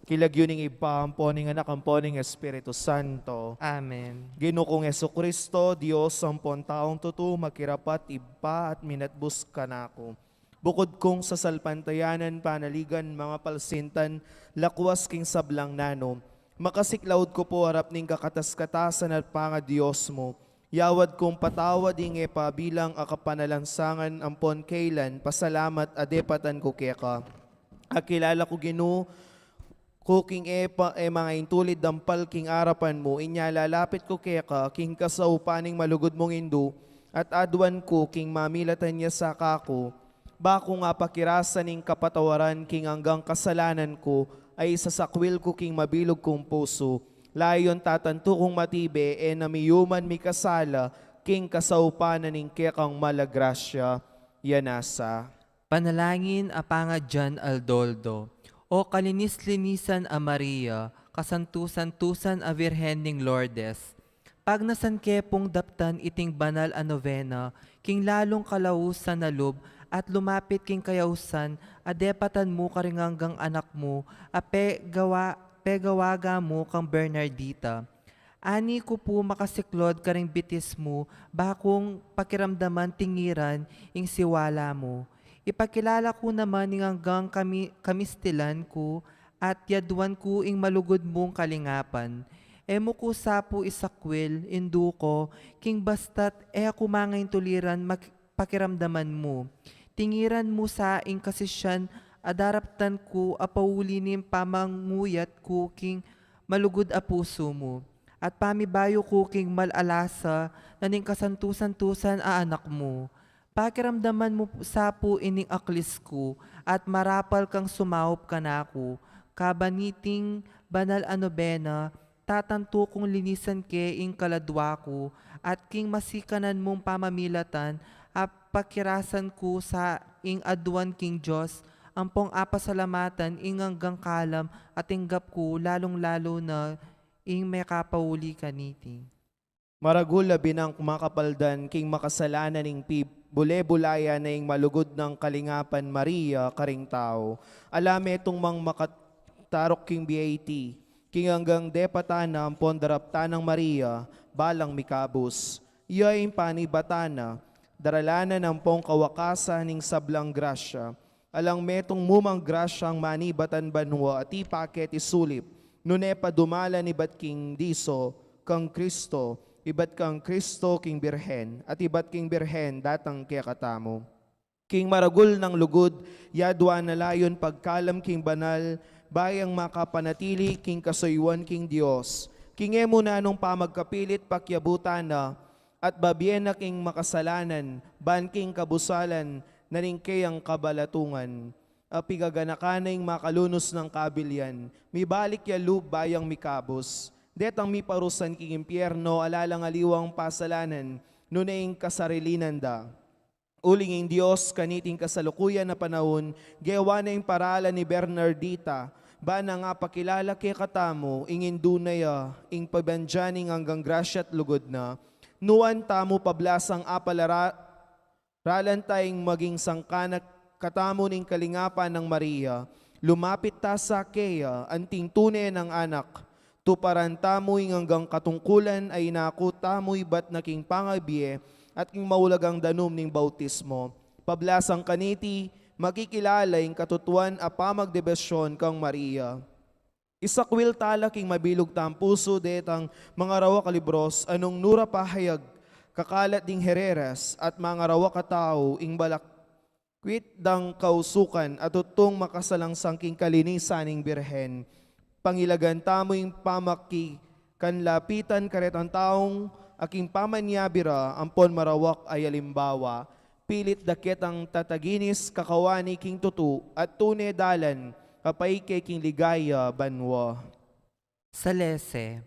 Kilagyoning ipamponing anak amponing Espiritu Santo. Amen. Ginukong Yesu Kristo, Diyos ang taong tutu, makirapat iba at minatbus kanako. Bukod kong sa salpantayanan, panaligan, mga palsintan, lakwas king sablang nano, makasiklaud ko po harap ning kakatas-katasan at panga Diyos mo. Yawad kong patawad inge pa bilang akapanalangsangan ampon kailan, pasalamat adepatan ko keka. Akilala ko Ginoo, kuking mga intulid dampal king arapan mo, inya lalapit ko keka, king kasaupaning malugod mong indu, at adwan ko king mamilatan niya sa kako, bako nga pakirasan ning kapatawaran king hanggang kasalanan ko, ay sasakwil ko king mabilog kong puso, layon tatanto kong matibe, namiyuman mi kasala, king kasaupanan ning kekang malagrasya, yanasa. Panalangin apanga John Aldoldo. O kalinis-linisan a Maria, kasantusan-tusan a Virhen ning Lourdes. Pag nasankepong daptan iting banal a novena, king lalong kalausan na lub, at lumapit king kayausan, adepatan mo karinganggang anak mo, pegawaga mo kang Bernardita. Ani ko po makasiklod karing bitis mo, bakong pakiramdaman tingiran ing siwala mo. Ipakilala ko naman ning hanggang kamistilan ko at yaduan ko ing malugod mong kalingapan. Emo ko sapo isakwil, indu ko, king bastat ako mangayin tuliran pakiramdaman mo. Tingiran mo sa ing kasisyan, adaraptan ko apaulinim pamanguyat ko king malugod a puso mo. At pamibayo ko king malalasa na ning kasantusan-tusan a anak mo. Pakiramdaman mo sa po ining aklis ko at marapal kang sumaup ka na ako. Kabaniting banal anobena, tatanto kong linisan ke ing kaladwa ko at king masikanan mong pamamilatan at pakirasan ko sa ing aduan king Diyos ampong apasalamatan ing hanggang kalam at inggap ko lalong-lalo na ing may kapauli kaniting. Maragul labi ng kumakapaldan king makasalanan ning bule-bulaya na ing malugod ng kalingapan Maria karing tao. Alame itong mang makatarok king BAT, king hanggang depatana ang pondarapta ng Maria, balang mikabus. Iya yung panibatana, daralanan ng pong kawakasan ning sablang grasya. Alang metong mumang grasyang manibatan banwa at ipaket isulip, nunepa dumala ni bat king diso, kang Kristo, ibat kang Kristo king Birhen, at ibat king Birhen datang kaya katamo. King maragul ng lugod, yadwa na layon pagkalam king banal, bayang makapanatili king kasuywan king Dios. King emo na nung pamagkapilit pakyabutan na, at babyen na king makasalanan, ban king kabusalan, naningkayang kabalatungan. Apigaganakanay makalunos ng kabilyan, mibalik ya lub bayang mikabos. Detang mi parusan king impyerno, alalang aliwang pasalanan, nunaing kasarilinan da. Ulinging Diyos, kaniting kasalukuyan na panahon, gawa na yung paralan ni Bernardita, ba na nga pakilala kay katamo, ingin dunaya, ing pabandyaning hanggang grasya at lugod na, nuan tamo pablasang ralan tayong maging sangkanak katamo ning kalingapan ng Maria, lumapit ta sa keya, anting tunay ng anak, tuparan tamoy hanggang katungkulan ay naku tamoy bat na king pangabie at king maulagang danom ning bautismo. Pablasang kaniti, makikilala yung katutuan a pamagdebesyon kang Maria. Isakwil tala king mabilog ta ang puso detang mga rawa kalibros anong nura pahayag kakalat ding hereras at mga rawa katao ing balak kwit dang kausukan at tutong makasalangsang king kalinisan ning Birhen. Pangilagan tamo yung pamaki, kanlapitan karetang taong aking pamanyabira, ampon marawak ay alimbawa, pilit dakit ang tataginis kakawani king tutu, at tune dalan, kapay kay king ligaya banwa. Sa lese,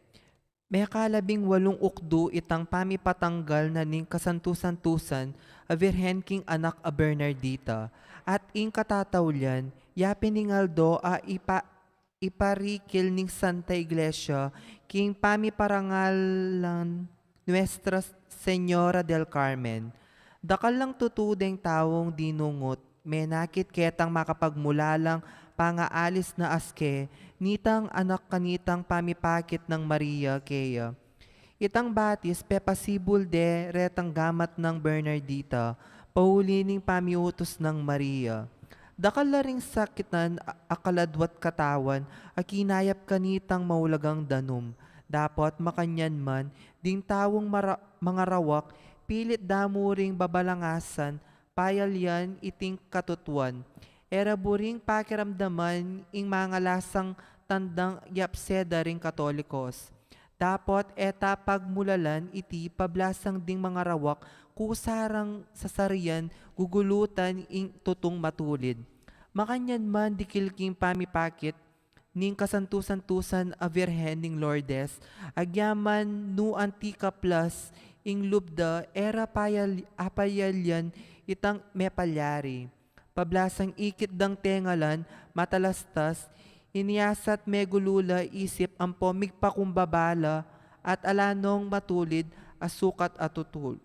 may kalabing 8 ukdo itang pamipatanggal na ning kasantusan-tusan a Virhen king anak a Bernardita, at ing katatawlyan, yapin ning aldo a iparikil ning Santa Iglesia king pamiparangalan Nuestra Señora del Carmen. Dakal lang tutudeng tawong dinungot, may nakit ketang makapagmulalang pangaalis na aske, nitang anak kanitang pamipakit ng Maria Kea. Itang batis pepasibul de retang gamat ng Bernardita, paulining pamiutos ng Maria. Dakal na ring sakitan akaladwat katawan, akinayap kanitang maulagang danum. Dapat makanyan man, ding tawong mga rawak, pilit damuring babalangasan, payalyan iting katutuan. Era buring pakiramdaman ing mga lasang tandang yapseda ring katolikos. Dapat eta pagmulalan iti pablasang ding mga rawak kusarang sasarian gugulutan ing tutong matulid. Makanyan man dikilking pamipakit ning kasantusan-tusan a Virhen ning Lourdes, agyaman no antika plus ing lubda era apayalyan itang mepalyari. Pablasang ikit dang tengalan, matalastas, iniyasat megulula isip ang pomig pakumbabala at alanong matulid asukat at tutul.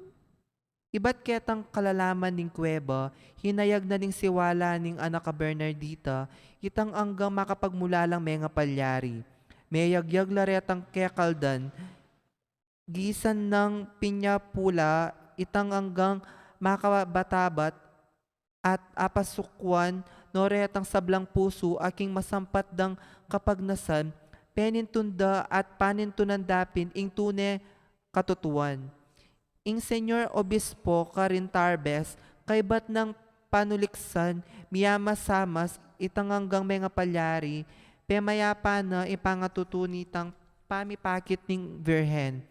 Iba't ketang kalalaman ning kuweba, hinayag na ning siwala ning anak ka Bernardita, itang anggang makapagmulalang mga palyari. Mayagyag laretang kekaldan, gisan ng pinya pula, itang anggang makabatabat at apasukwan no retang sablang puso aking masampat dang kapagnasan, penintunda at panintunandapin ing tune katutuan. Ing Senyor Obispo Carintarbes, kay bat ng panuliksan, miyamasamas itanganggang mga palyari, pemayapa na ipangatutunitang pamipakit ning Virhen.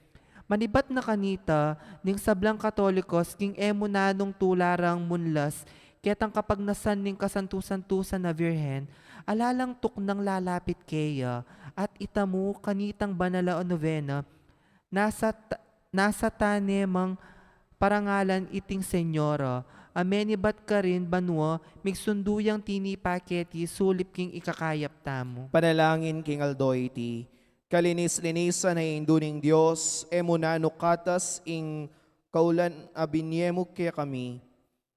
Manibat na kanita, ning sablang katolikos, king emunanong tularang munlas, ketang kapag nasan ning kasantusan-tusan na Virhen, alalang tuknang lalapit keya, at itamu kanitang banala o novena, nasa tanemang parangalan iting senyora, amenibat ka rin banwa, migsunduyang tinipaketi, sulip king ikakayap tamo. Panalangin king Aldoyti, kalinis-linisan na induning Diyos, emunano katas ing kaulan abinyemo kaya kami,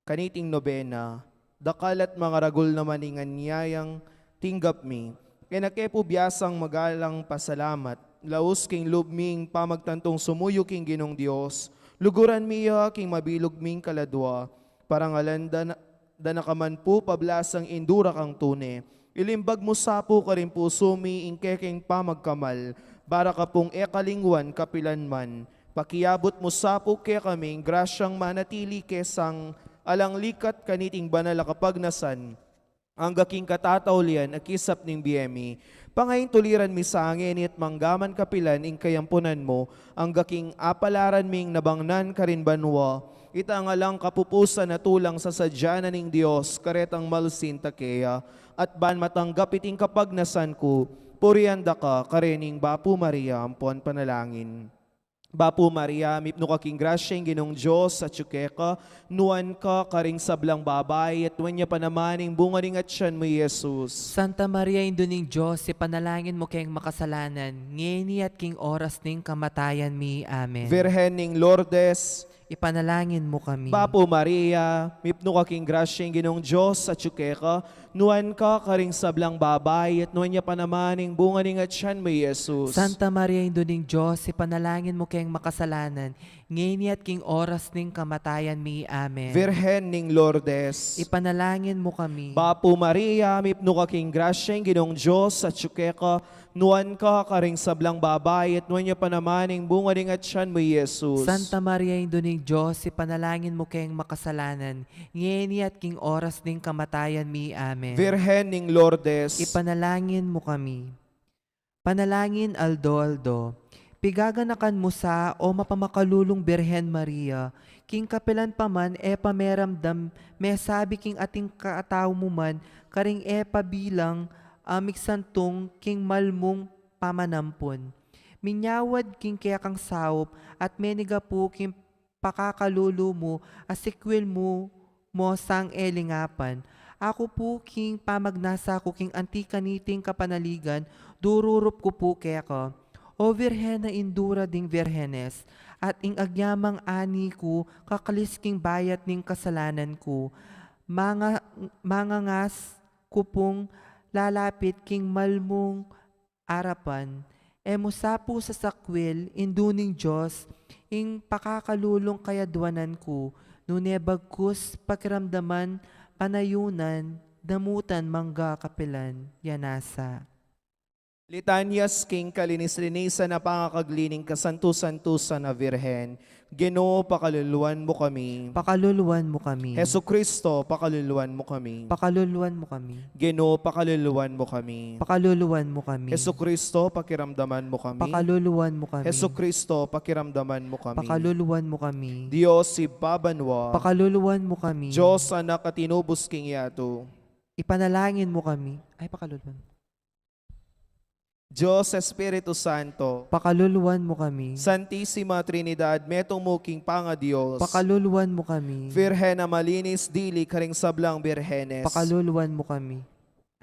kaniting nobena, dakalat mga ragul naman ingan niyayang tinggap mi, kenakepo biyasang magalang pasalamat, laos king lubming pamagtantong sumuyo king ginong Diyos, luguran miya king mabilog ming kaladwa, parangalan danakaman po pablasang indura kang tune, ilimbag mo sapo ka rin po sumi ing keking pamagkamal, bara ka pong ekalingwan kapilanman, pakiabot mo sapo ke kaming grasyang manatili kesang alang likat kaniting banala kapag nasan, ang gaking katataulian akisap ning biyemi, pangayin tuliran mi sangin it manggaman kapilan ing kayampunan mo, ang gaking apalaran ming nabangnan karin banwa, itangalang kapupusan na tulang sa sadyana ning Diyos, karetang malsin takeya, at ban matanggap iting kapag nasan ko, purianda ka, karening Bapu Maria, ampon panalangin. Bapu Maria, mipno ka king grasyeng ginong Diyos sa tsukeka, nuan ka karing sablang babay, at wanya pa namaning bunganing at siyan mo, Jesus. Santa Maria, Induning Diyos, ipanalangin mo kayong makasalanan, ngeni at king oras ning kamatayan mi. Amen. Virhen ning Lourdes, Ipanalangin mo kami. Bapu Maria, mipno ka king grasyeng ginong Diyos sa tsukeka, nuan ka karing sablang babay, at wanya pa namaning bunganing at siyan mo, Jesus. Santa Maria, Induning Diyos, ipanalangin mo kayong makasalanan, ngeni at king oras ning kamatayan mi. Amen. Virhen ning Lourdes, Ipanalangin mo kami. Bapu Maria, mipno ka king grasyeng ginong Diyos sa tsukeka, nuan ka karing sablang babay, at wanya pa namaning bunganing at siyan mo, Jesus. Santa Maria, Induning Diyos, ipanalangin mo kayong makasalanan, ngeni at king oras ning kamatayan mi. Amen. Virhen ning Lourdes, Ipanalangin mo kami. Panalangin Aldo, pigaganakan mo sa o mapamakalulong Birhen Maria, king kapilan pa man e pameramdam, may sabi king ating kaataw mo man, karing e pabilang amik santong king malmong pamanampon. Minyawad king kaya kang sawop at meniga po king pakakalulo mo, asikwil mo sang elingapan. Ako po king pamagnasa ko king antikaniting kapanaligan, dururup ko po kaya ko. O Virhen na indura ding Virhenes, at ing agyamang ani ko, kakalis king bayat ning kasalanan ko. Mga ngas ko pong lalapit king malmong arapan, musapo sa sakwil, induning Diyos, ing pakakalulong kayadwanan ko, nunebagkus pakiramdaman, panayunan, damutan mangga kapilan, yanasa. Litanyas king kalinis-linisan na pangakaglining kasantu-santusan na Virhen, Ginoo pakaluluan mo kami. Pakaluluan mo kami. Hesu Kristo, pakaluluan mo kami. Pakaluluan mo kami. Ginoo, pakaluluan mo kami. Pakaluluan mo kami. Hesu Kristo, pakiramdaman mo kami. Pakaluluan mo kami. Hesu Kristo, pakiramdaman mo kami. Pakaluluan mo kami. Diyos si Babanwa, Pakaluluan mo kami. Diyos anak at tinubos king yato. Ipanalangin mo kami. Ay, pakaluluan. Diyos Espiritu Santo, Pakaluluan mo kami. Santissima Trinidad, metong mo king panga Diyos. Pakaluluan mo kami. Virhen na malinis, dili karing sablang Virhenes. Pakaluluan mo kami.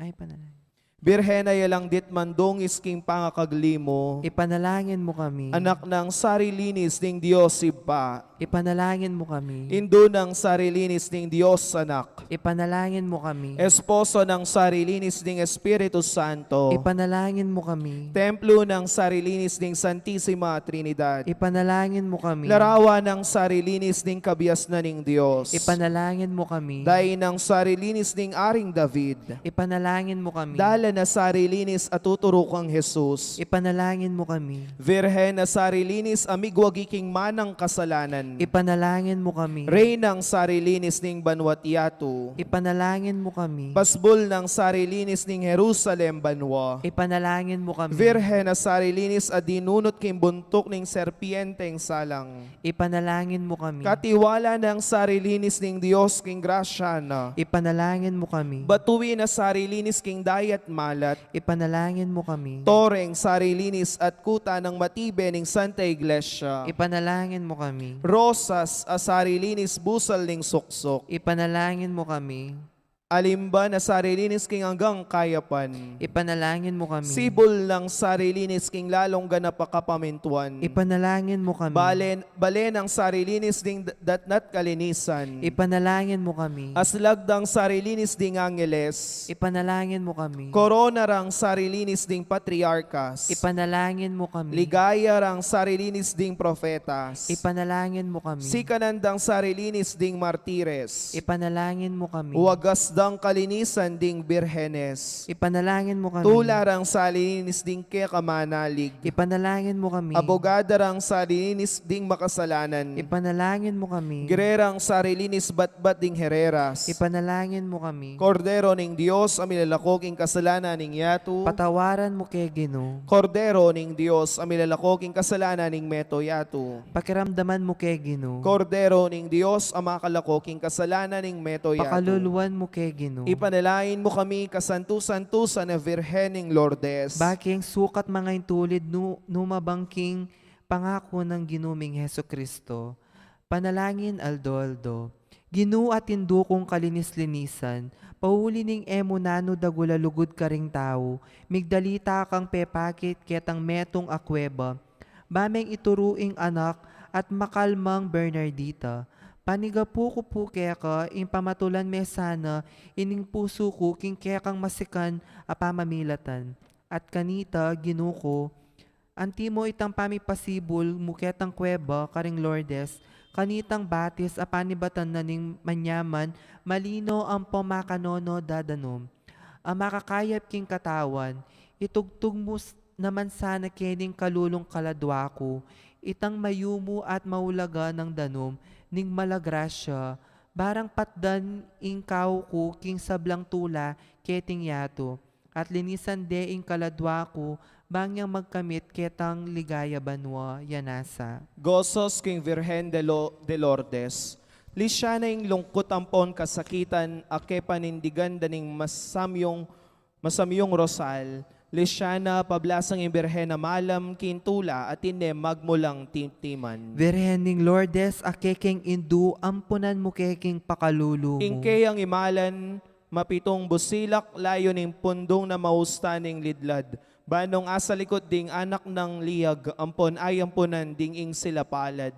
Ay, panalangin. Birhen ay alang dit mandong isking pangakaglimo, Ipanalangin mo kami. anak ng sarilinis ning Diyos iba, Ipanalangin mo kami. indo ng sarilinis ning Diyos anak, Ipanalangin mo kami. esposo ng sarilinis ning Espiritu Santo, Ipanalangin mo kami. templo ng sarilinis ning Santissima Trinidad, Ipanalangin mo kami. larawan ng sarilinis ning kabias na ning Diyos, Ipanalangin mo kami. dahi ng sarilinis ning Aring David, Ipanalangin mo kami. dala na sarilinis at tuturukang Jesus, Ipanalangin mo kami. Virhen na sarilinis amigwagiking manang kasalanan, Ipanalangin mo kami. Reynang sarilinis ning Banwatiato, Ipanalangin mo kami. Pasbol ng sarilinis ning Jerusalem Banwa, Ipanalangin mo kami. Virhen na sarilinis at dinunot king buntok ning serpienteng salang, Ipanalangin mo kami. katiwala ng sarilinis ning Dios king grasya na, Ipanalangin mo kami. batuwi na sarilinis king dayat malat, Ipanalangin mo kami. toreng sarilinis at kuta ng matibe ning Santa Iglesia, Ipanalangin mo kami. rosas a sarilinis busal ning suksok, Ipanalangin mo kami. alimba na sarilinis king hanggang kayapan, Ipanalangin mo kami. sibol ng sarilinis king lalong ganapakapamintuan, Ipanalangin mo kami. balen ang sarilinis ding datnat kalinisan, Ipanalangin mo kami. aslagdang sarilinis ding angeles, Ipanalangin mo kami. korona rang sarilinis ding patriarkas, Ipanalangin mo kami. ligaya rang sarilinis ding profetas, Ipanalangin mo kami. sikanandang sarilinis ding martires, Ipanalangin mo kami. wagasdang kalinisan ding birhenes, Ipanalangin mo kami. tularang sarilinis ding kekamanalig, Ipanalangin mo kami. abogadarang sarilinis ding makasalanan, Ipanalangin mo kami. gererang sarilinis batbat ding hereras, Ipanalangin mo kami. kordero ning Dios amilalakog ing kasalanan ning yatu, Patawaran mo kay Ginoo. kordero ning Dios amilalakog ing kasalanan ning meto yatu, Pakiramdaman mo kay Ginoo. kordero ning Dios amakalakog ing kasalanan ning meto yatu. Pakaluluan mo kay Ginoo. Ipanalain mo kami kasantu-santusan na Virhening Lourdes. Baking sukat mga intulid numabangking pangako ng ginuming Heso Kristo. Panalangin aldo-aldo. Ginoo at indukong kalinis-linisan, pauli ning emunano dagulalugod ka ring tao, migdalita kang pepakit ketang metong akweba, bameng ituruing anak at makalmang Bernardita, panigapu ko po kaya ka, ing pamatulan me sana, ining puso ko, king kaya kang masikan, apamamilatan. At kanita, ginuko, anti mo itang pamipasibol, muketang kweba, karing Lourdes, kanitang batis, apanibatan na ning manyaman, malino ang pamakanono dadanom. Ang makakayap king katawan, itugtog mo naman sana kening kalulong kaladwa ko, itang mayumo at maulaga ng danom, ning malagrasya, barang patdan ingkaw ko king sablang tula keting yato, at linisan de ing kaladwa ko, bangyang magkamit ketang ligaya banwa yanasa. Gozos king Virhen de Lourdes. Lisya na ing lungkot ampon kasakitan, ake panindigan daning masamyong rosal. Lisyana, pablasang imbirhen na malam, kintula, at ine magmulang timtiman. Virhening Lourdes, akekeng indu, ampunan mo keking pakalulu mo. Ingke ang imalan, mapitong busilak, layo ning pundong na maustaning lidlad. Banong asa likod ding anak ng liyag, ampon ay ampunan ding ing sila palad.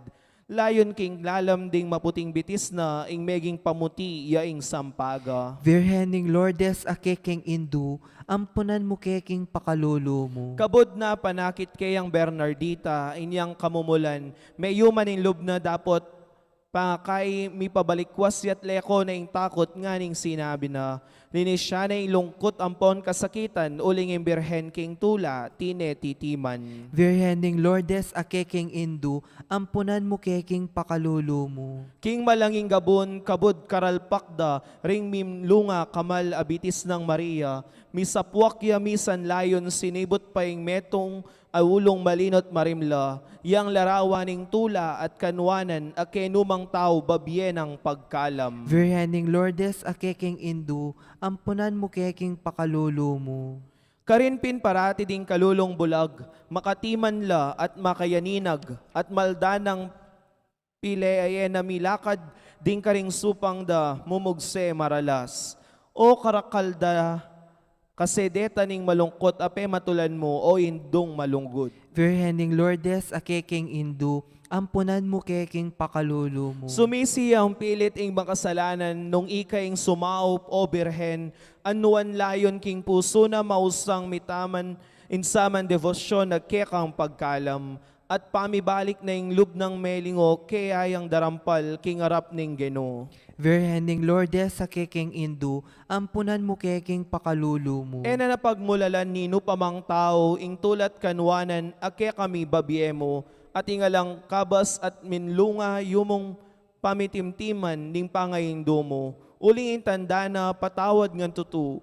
Layon king lalam ding maputing bitis na ing meging pamuti yaing sampaga. Virhen ning Lourdes a keking Indu, ampunan mo keking pakalulu mo. Kabod na panakit kayang Bernardita, inyang kamumulan, may yuman ing lub na dapot kay mi pabalikwas yat leko na ing takot nga ning sinabi na linis siya na ing lungkot ampon kasakitan uling ing birhen king tula tine titiman. Virhen ning Lourdes a keking Indu, ampunan mo keking pakalulu mo. King malanging gabon kabod karalpakda ring mimlunga kamal abitis ng Maria misapwak ya misan layon sinibot pa ing metong awulong malinot marimla yang larawaning tula at kanwanan a kenumang tao babye ng pagkalam. Virhen ning Lourdes a keking Indu, ampunan mo keking pakalulu mo. Karinpin parati ding kalulong bulag, makatiman la at makayaninag, at maldanang pileaye na milakad, ding karing supang da mumugse maralas. O karakalda, kasedeta ning malungkot, ape matulan mo, o indong malunggod. Virhen ning Lourdes a keking Indu, ampunan mo keking pakalulu mo. Sumisi ang pilit ing makasalanan nung ikaing sumaop o birhen, anuan layon king puso na mausang mitaman insaman devosyon nagkekang pagkalam, at pamibalik na ing lub ng melingo kaya yang darampal king arap ning Geno. Virhen ning Lourdes a keking Indu, ampunan mo keking pakalulu mo. E na napagmulalan nino pamang tao ing tulat kanwanan ake kami babiemo, at ingalang kabas at minlunga yumong pamitimtiman ning pangayin domo. Uling intanda na patawad ngan tutu,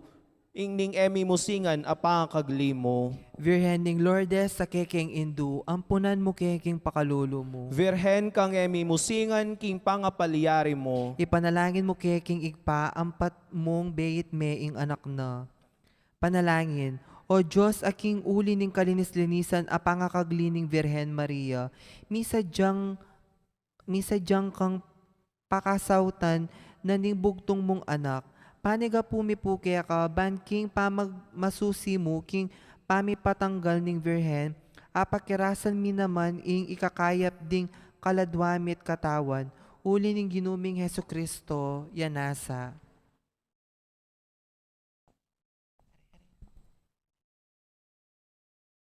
ing ning emi musingan apang kaglimo. Virhen ning Lourdes sa keking Indu, ampunan mo keking pakalulu mo. Virhen kang emi musingan king pangapalyari mo. Ipanalangin mo keking igpa, ampat mong beit me ing anak na. Panalangin, O Diyos, aking uli ning kalinis-linisan a pangakaglining Virhen Maria, misadyang kang pakasautan na ning bugtong mong anak, paniga pumipuke ka, ban king pamagmasusi mo, king pamipatanggal ning Virhen, apakirasan mi naman ing ikakayap ding kaladwamit katawan, uli ning ginuming Heso Kristo, yanasa.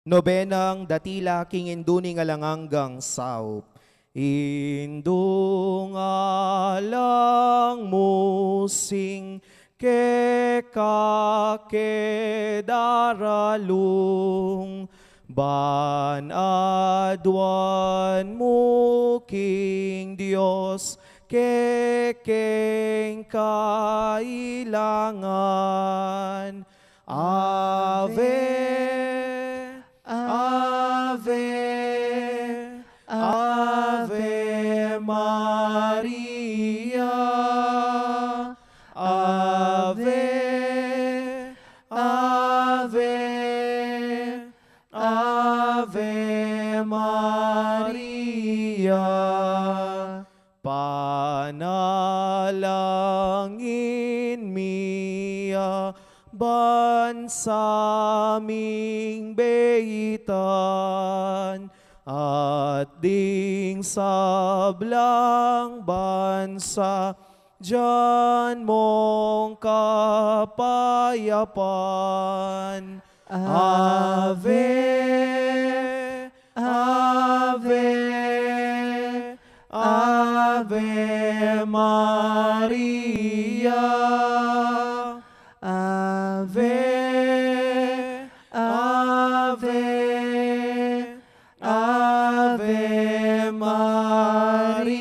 Nobenang datila king induning alanganggang saup. Indung alang musing kekakedaralung ban adwan mo king Dios kekeng kailangan. Ave Ave, Ave Maria, Ave, Ave, Ave Maria. Panalangin miya, bansaming beitan, at ding sablang bansa, diyan mong kapayapan. Ave, Ave, Ave Maria, Ave, Ave, Ave Maria.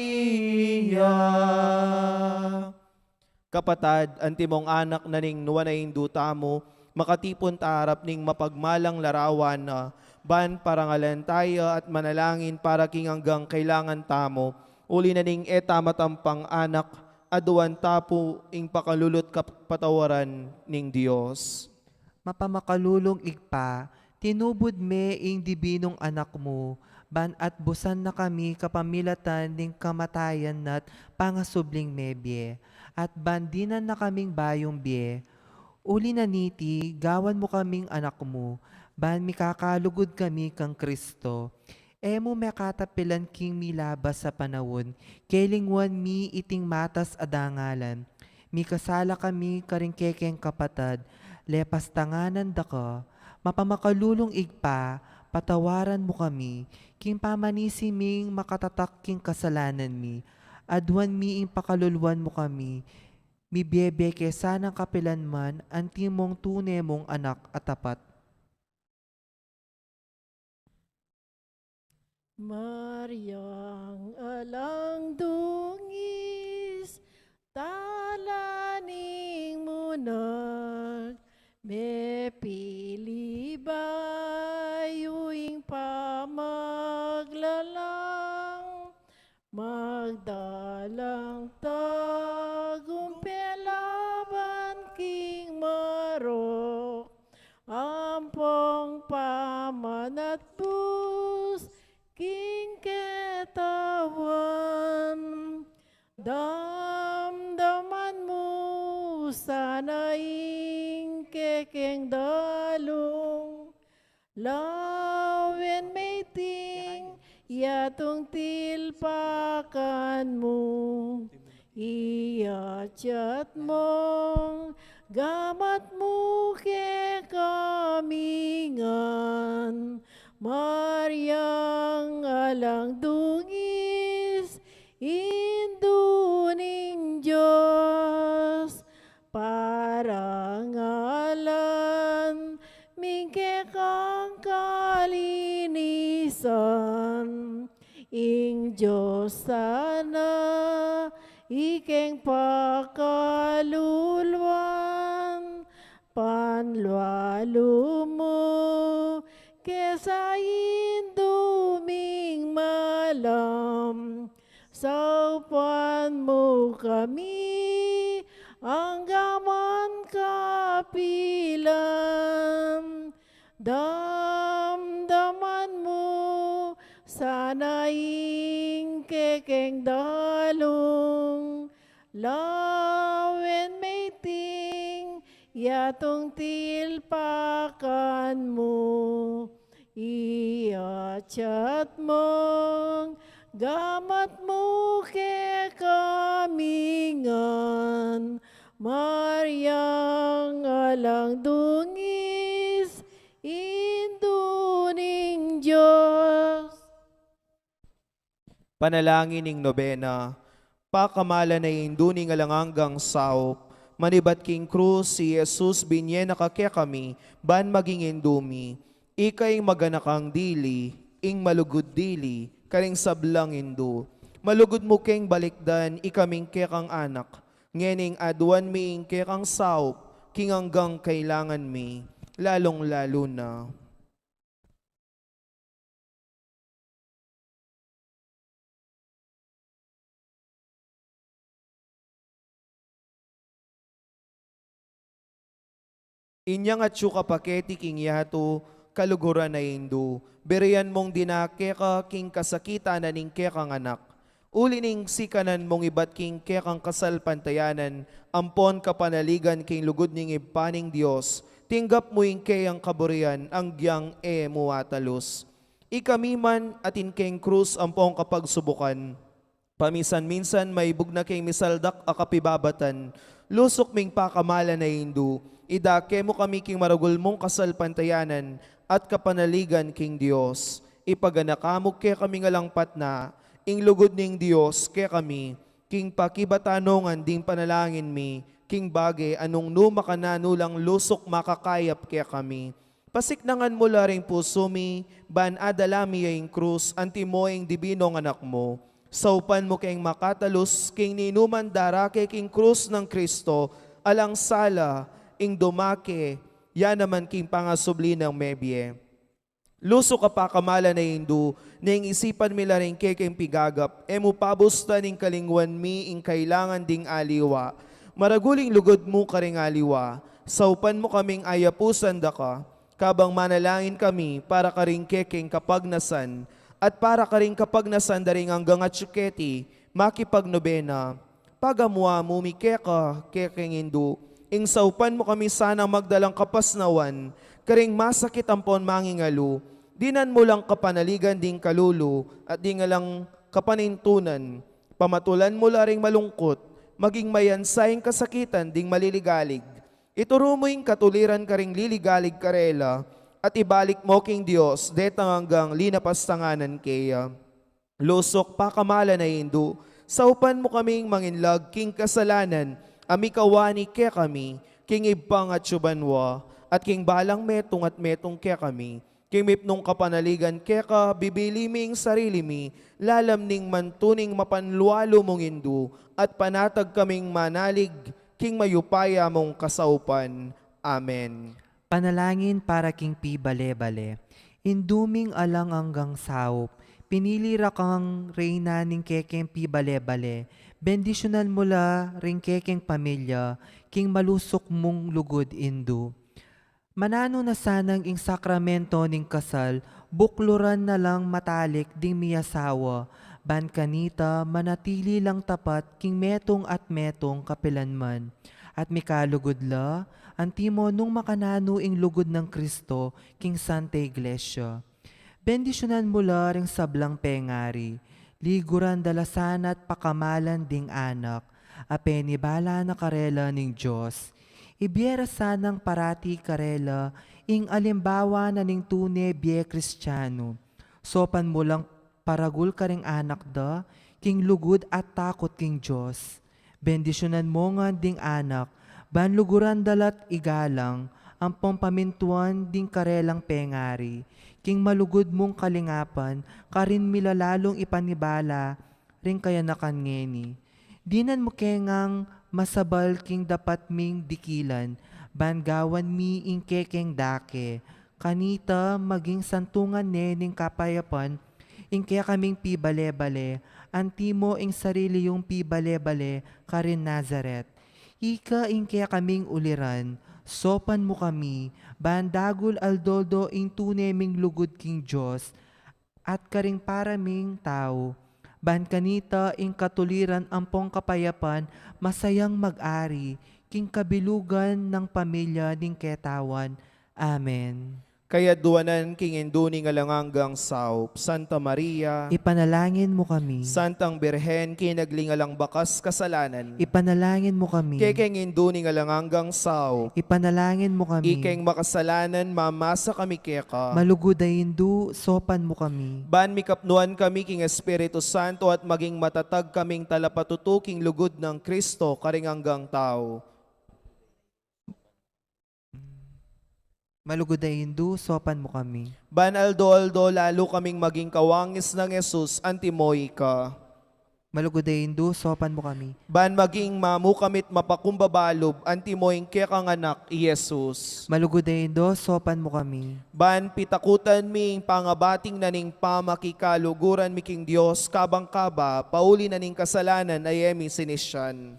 Kapatad, antimong anak na ning nuwanaing duta mo, makatipon tarap ning mapagmalang larawan na ban parangalan tayo at manalangin para king hanggang kailangan tamo. Uli na ning eta matampang anak, aduan tapo ing pakalulot kapatawaran ning Dios. Mapamakalulong igpa, tinubod me ing dibinong anak mo, ban at busan na kami kapamilatan ning kamatayan nat pangasubling mebye, at bandinan na kaming bayong bye. Uli na niti, gawan mo kaming anak mo, ban mikakalugod kami kang Kristo. Emo makatapilan king milabas sa panawon, kelingwan mi iting matas adangalan. Mi kasala kami karing kekeng kapatad, lepas tanganan da ka, mapamakalulong igpa, patawaran mo kami, king pamanisi ming makatatak king kasalanan mi, adwan mi ing pakaluluan mo kami, mi bebe kesanang kapilan man, antimong tunay mong anak at tapat. Maryang alang dungis, talaning munag, me pili bayuing pamaglalang, magdalang tagumpelaban king marok, ampong pamanat bus, king ketawan, damdaman mo sanaing kekeng dalong, lawen maiting yatong tilpakan mo, iyachat mong gamat mo ke kamingan, Maryang alang dungis, induning Diyos, parangalan, mingke kang kalinisan, ing Diyos sana, ikeng pakaluluan, panlwalo mo, kesa induming malam, saupan mo kami, ang gaman kapilan, damdaman mo, sanaing kekeng dalong, lawen maiting, yatong tilpakan mo, iyachat mong gamat mo ke kamingan, Maryang alang dungis, induning Diyos. Panalangin ning nobena, pakamala na induning alanganggang sao, manibat king krus si Jesus binye nakakya kami, ban maging indumi, ikay maganakang dili, ing malugod dili, karing sablang indu, malugod mo keng balikdan, ikaming kekang anak, ngening aduan mi ing kekang sao, king hanggang kailangan mi, lalong lalo na. Inyang at syuka paketi king yato, kaluguran na indu, berian mong dinake ka king kasakita na ning kekang anak. Uli ning sikanan mong ibat king kekang kasal pantayanan, ampon kapanaligan king lugod ning ipaning Diyos, tinggap mo ing kayang kaburian, ang giyang muatalos. Ikamiman atin king krus ampong kapagsubukan, paminsan-minsan may bugna kay misaldak akapibabatan, lusok ming pakamala na hindu, idake mo kami king maragul mong kasal pantayanan at kapanaligan king Dios. Ipaganakamog ke kami nga langpat na, ing lugod ning Dios ke kami, king pakibatanongan ding panalangin mi, king bage anong numakananulang lusok makakayap ke kami. Pasiknangan mo laring puso mi, ban adalami yung krus, anti mo yung dibinong anak mo. Saupan mo kayong makatalos, king ninuman darake king krus ng Kristo, alang sala, ing dumake, yan naman king pangasubli ng mebye. Luso ka pa kamala na hindu, ning isipan mi laring kekeng pigagap, emu pabusta ning kalingwan mi ing kailangan ding aliwa. Maraguling lugod mo karing aliwa, saupan mo kaming ayapusan da ka, kabang manalangin kami para karing kekeng kapagnasan, at para karing kapagnasan daring hanggang at syuketi, makipagnobena, pagamwa mumikeka kekeng hindu, ing saupan mo kami sana magdalang kapasnawan, karing masakit ampon mangingalu, Dinan mo lang kapanaligan ding kalulu at di nga lang kapanintunan. Pamatulan mo laring malungkot, maging mayansayang kasakitan ding maliligalig. Ituro mo yung katuliran ka ring liligalig karela at ibalik mo king Diyos detang hanggang linapastanganan kaya. Lusok pa kamala na hindu, saupan mo kaming manginlag king kasalanan, amikawani kaya kami, king ibang at syubanwa, at king balang metong at metong kaya kami. Kimip nung kapanaligan keka, bibili ming sarili mi, lalam ning mantuning mapanlualo mong indu, at panatag kaming manalig, king mayupaya mong kasaupan. Amen. Panalangin para king pi bale-bale. Induming alang hanggang saup. Pinili ra kang reyna ning kekeng pi bale-bale. Bendisyonan mo la ring kekeng pamilya, king malusok mong lugod indu. Manano na sanang ing sakramento ning kasal, bukluran na lang matalik ding miyasawa, ban kanita manatili lang tapat king metong at metong kapilanman. At mikalugod la, antimo nung makanano ing lugod ng Kristo king Santa Iglesia. Bendisyonan mo la ring sablang pengari, liguran dalasan at pakamalan ding anak, apenibala na karela ning Diyos. Ibiera sanang parati karela, ing alimbawa na ning tune bie Kristiyano. Sopan mo lang paragul ka ring anak da, king lugod at takot king Diyos. Bendisyonan mo nga ding anak, banluguran dalat igalang, ang pampamintuan ding karelang pengari, king malugod mong kalingapan, karin milalalong ipanibala, ring kaya nakangeni. Dinan mo kengang masabal king dapat ming dikilan, bangawan mi ing kekeng dake, kanita maging santungan ning kapayapan, ing kaya kaming pi bale-bale, antimo ing sarili yung pi bale-bale, karin Nazaret. Ika ing kaya kaming uliran, sopan mo kami, bandagul aldoldo ing tuneming lugod king Diyos, at karing paraming tao, ban kanita ing katuliran ampong kapayapan, masayang mag-ari, king kabilugan ng pamilya ning ketawan. Amen. Kaya duwanan king induni nga lang hanggang saup, Santa Maria, Ipanalangin mo kami. Santang Birhen, kinaglingalang bakas kasalanan, Ipanalangin mo kami. kekeng induni nga lang hanggang saup, Ipanalangin mo kami. ikeng makasalanan, mamasa kami keka. Malugudayin sopan mo kami. Ban mikapnuan kami king Espiritu Santo at maging matatag kaming talapatutuking lugod ng Kristo karing hanggang tao. Malugudayin sopan mo kami. Ban aldo-aldo lalo kaming maging kawangis ng Jesus, antimoy ka. Malugudayin sopan mo kami. Ban maging mamukamit mapakumbabalob, antimoy kekang anak, Jesus. Malugudayin sopan mo kami. Ban pitakutan ming pangabating na ning pamakikaluguran mi king Diyos, kabang-kaba, pauli na ning kasalanan ay emi sinisyan.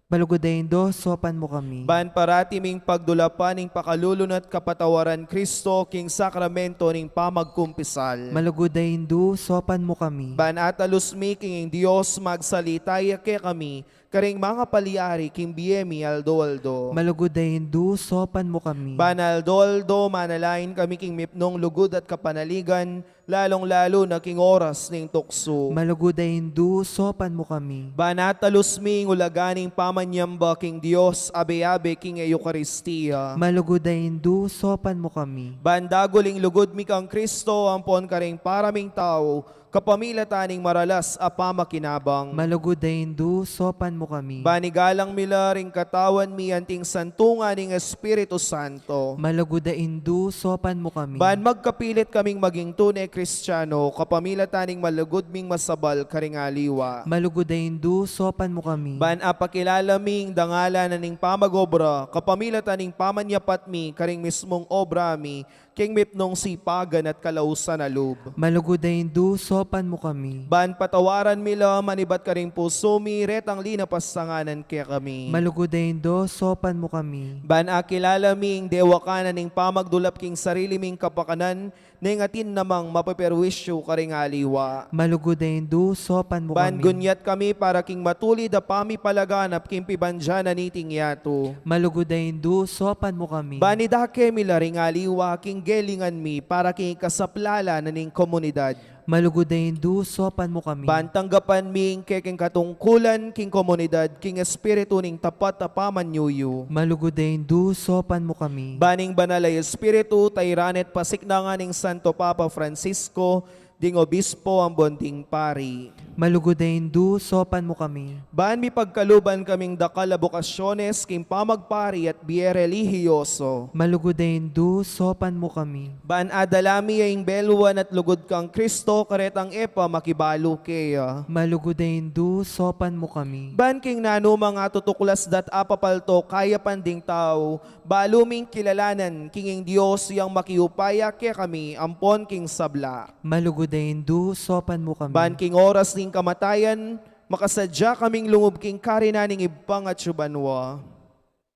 Malugudayin sopan mo kami. Ban parati ming pagdulapan ning pakalulunat kapatawaran Kristo king sakramento ning pamagkumpisal. Malugudayin sopan mo kami. Ban atalus mi king Dios magsalitaya ke kami, karing mga paliari king biemi aldo-aldo. Malugudayin sopan mo kami. Ban aldo-aldo manalain kami king mipnong lugod at kapanaligan, lalong-lalo na king oras ning tukso. Malugudayin sopan mo kami. Banatalos ming ulaganing pamanyamba king Dios, abe-abe king Eucharistia. Malugudayin sopan mo kami. Bandaguling lugod mi kang Kristo, ampon karing paraming tao, kapamilataning maralas a pamakinabang. Malugudayin sopan mo kami. Banigalang mila ring katawan mi anting santunga ning Espiritu Santo. Malugudayin sopan mo kami. Ban magkapilit kaming maging tunay Kristiyano, kapamilataning malugod ming masabal karing aliwa. Malugudayin sopan mo kami. Ban apakilala ming dangala na ning pamagobra, kapamilataning pamanyapat mi karing mismong obra mi, king mipnong sipagan at kalausan na loob. Malugudayin sopan mo kami. Ban patawaran mila, manibat ka ring puso mi, retang linapastanganan kaya kami. Malugudayin sopan mo kami. Ban akilala ming dewa ka na ning pamagdulap king sarili ming kapakanan, ning atin namang mapaperwisyo karing aliwa. Malugudayin sopan mo Ban kami. gunyat kami para king matulid a pamipalaganap king pibanjana niting yato. Malugudayin sopan mo kami. Banidake milaring aliwa king gelingan mi para king kasaplala na ning komunidad. Malugudayin du, sopan mo kami. Ban tanggapan ming king katungkulan king komunidad, king espiritu ning tapat tapaman yuyu. Malugudayin du, sopan mo kami. Baning banalay espiritu, tayranet pasiknangan ning Santo Papa Francisco, ding obispo ang bonting pari. Malugudayin du, sopan mo kami. Baan mi pagkaluban kaming dakal a bokasyones, king pamagpari at biye religyoso. Malugudayin du, sopan mo kami. Baan adalami yung beluan at lugod kang Kristo, karetang epa makibalo keya. Malugudayin du, sopan mo kami. Ban king nano mga tutuklas dat apapalto kaya panding tao, baluming kilalanan kinging Diyos yang makiupaya kaya kami ampon king sabla. Malugudayin du, sopan mo kami. Ban king oras ning kamatayan, makasadya kaming lungub king karinaning ibang at syubanwa.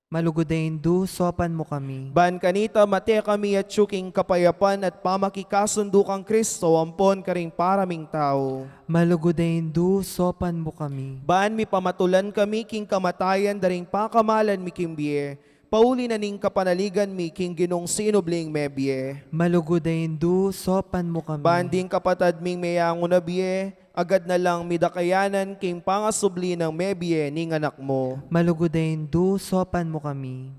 Malugudayin du, sopan mo kami. Ban kanita mate kami at syuking kapayapan at pamakikasundo kang Kristo ampon karing paraming tao. Malugudayin du, sopan mo kami. Baan mi pamatulan kami king kamatayan daring pakamalan mi kimbie, pauli na ning kapanaligan mi king ginong sinubling mebie. Malugudayin du, sopan mo kami. Banding kapatad ming mayango na biye, agad na lang midakayanan king pangasubli ng mebie ning anak mo. Malugudayin du, sopan mo kami.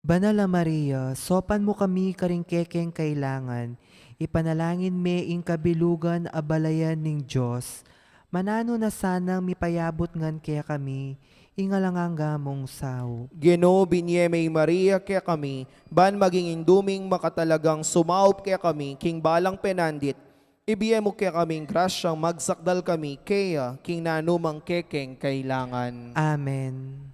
Banala Maria, sopan mo kami karingkekeng kailangan, ipanalangin me ing kabilugan abalayan ning Diyos. Manano na sanang mipayabot ngan kaya kami, ingalanganga mong sao. Ginoo binye may Maria kaya kami, ban maging induming makatalagang sumaop kaya kami, king balang penandit, ibiye mo kaya kaming grasyang magsakdal kami, kaya king nanumang kekeng kailangan. Amen.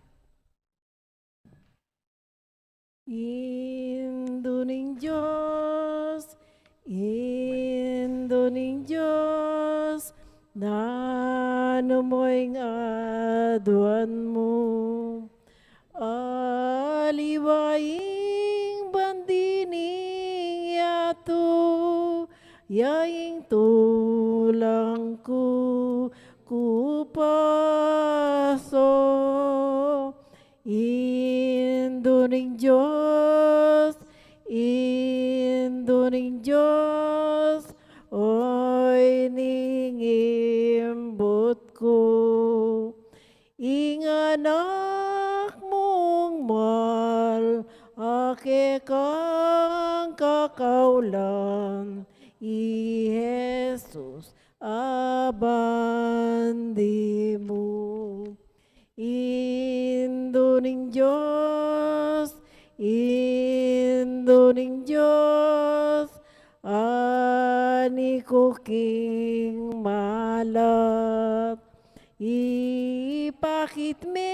Induning Diyos, Induning Diyos, nano mo'y aduan mo. Aliwaing bandining yato, yaing tulang ku kupaso. Induning Diyos, Induning Diyos, oy ningimbot ko. Inganak mong mal, ake kang kakaulan, i Jesus abandi mo. Induning Diyos, Induning Diyos, ani ko king malat, ipakit me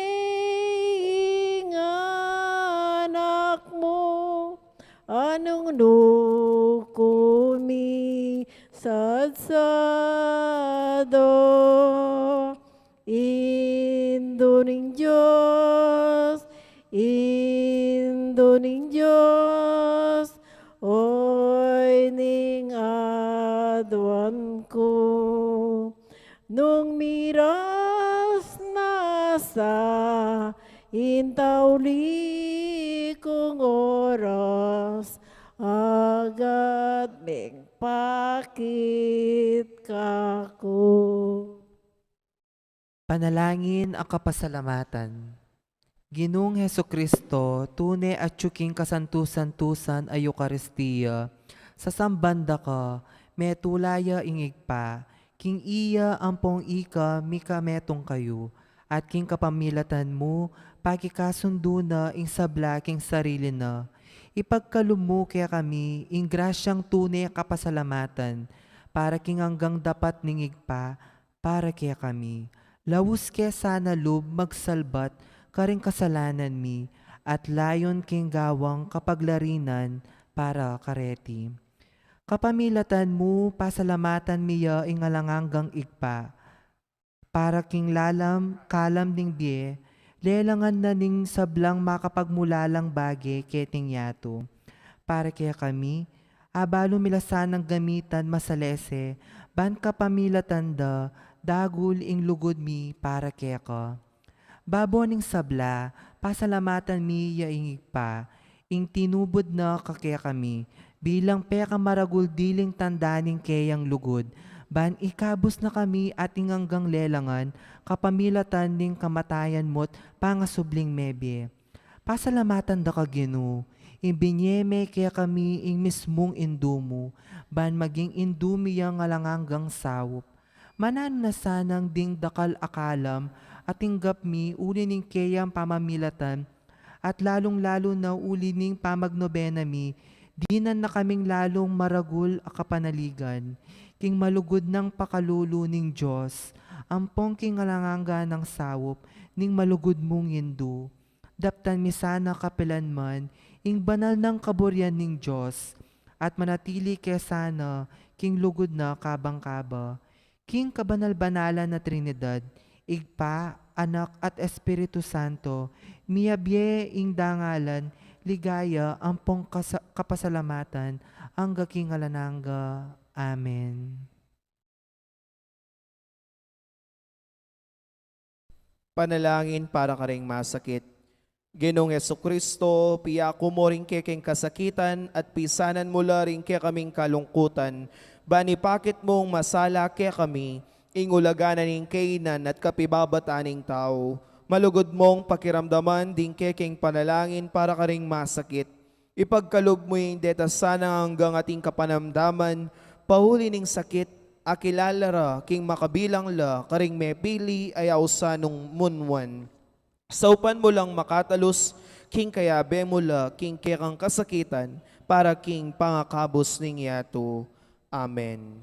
ing anak mo, anong nukumi sadsado. Induning Diyos, Induning Diyos, oy ning aduan ko. Nung miras na sa intawli kong oras, agad ming pakit kako. Panalangin ang kapasalamatan. Ginoong Heso Kristo, tune at tsuking kasantusan-tusan ay Eucharistia, sa sambanda ka, metulaya ingigpa, king iya ampong ika mika metong kayo, at king kapamilatan mo, pakikasundo na ing sabla king sarili na. Ipagkalumo kaya kami, ing grasyang tune kapasalamatan, para king hanggang dapat ningigpa, para kaya kami. Lawus kaya sana loob magsalbat karing kasalanan mi at layon king gawang kapaglarinan para kareti. Kapamilatan mo pasalamatan miya ingalanganggang igpa para king lalam kalam ning biye lelangan na ning sablang makapagmulalang bage keting yato. Para kaya kami abalo milasanang gamitan masalese ban kapamilatan da dagul ing lugod mi para keka. Babo ning sabla, pasalamatan mi yaingig pa, ing tinubod na kakaya kami, bilang peka maragul diling tandaning kayang lugod, ban ikabos na kami ating hanggang lelangan, kapamilatan ning kamatayan mo't pangasubling mebye. Pasalamatan da ka Ginoo, imbinyeme kaya kami ing mismong indumo, ban maging indumi yang ngalanganggang sawop. Manan na sanang ding dakal akalam, at tinggap mi uli ning kayang pamamilatan, at lalong-lalo na uli ning pamagnobena mi, dinan na kaming lalong maragul a kapanaligan, king malugod ng pakalulu ning Diyos, ampong king alanganga ng sawop, ning malugod mong hindu. Daptan mi sana kapilan man, ing banal ng kaburyan ning Diyos, at manatili kaya sana, king lugod na kabang-kaba. King kabanal-banalan na Trinidad, igpa, anak at Espiritu Santo, miyabye ing dangalan, ligaya ampong kapasalamatan, ang gaking alananga. Amen. Panalangin para karing masakit. Ginong Kristo, piyako mo rin kekeng kasakitan at pisanan mula rin ke kaming kalungkutan. Bani pakit mong masala ke kami, ingulaganan ning kainan at kapibabataning tao. Malugod mong pakiramdaman din kekeng panalangin para karing masakit. Ipagkalog mo yung deta sana hanggang ating kapanamdaman, pahuli ning sakit, akilalara king makabilang la, karing mepili ay ausanong munwan. Saupan mo lang makatalos, king kayabe mo la, king kekang kasakitan, para king pangakabos ning yato. Amen.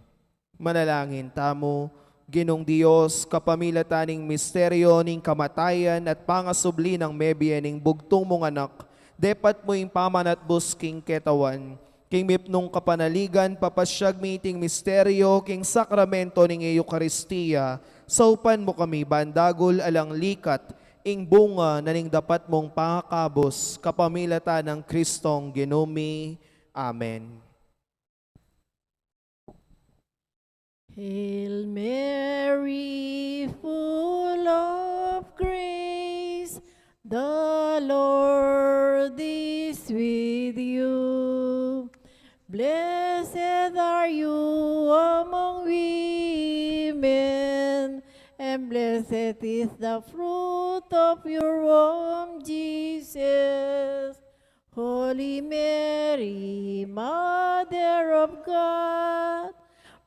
Manalangin tamo, Ginong Diyos, kapamilataning misteryo ning kamatayan at pangasubli ng mebye ning bugtong mong anak, depat mo yung pamanatbos king ketawan, king mipnong kapanaligan, papasyag meeting misteryo, king sakramento ning Eucharistia, saupan mo kami bandagol alang likat, ing bunga na ning dapat mong pangakabos, kapamilata ng Kristong Ginumi. Amen. Hail Mary, full of grace, the Lord is with you. Blessed are you among women, and blessed is the fruit of your womb, Jesus. Holy Mary, Mother of God,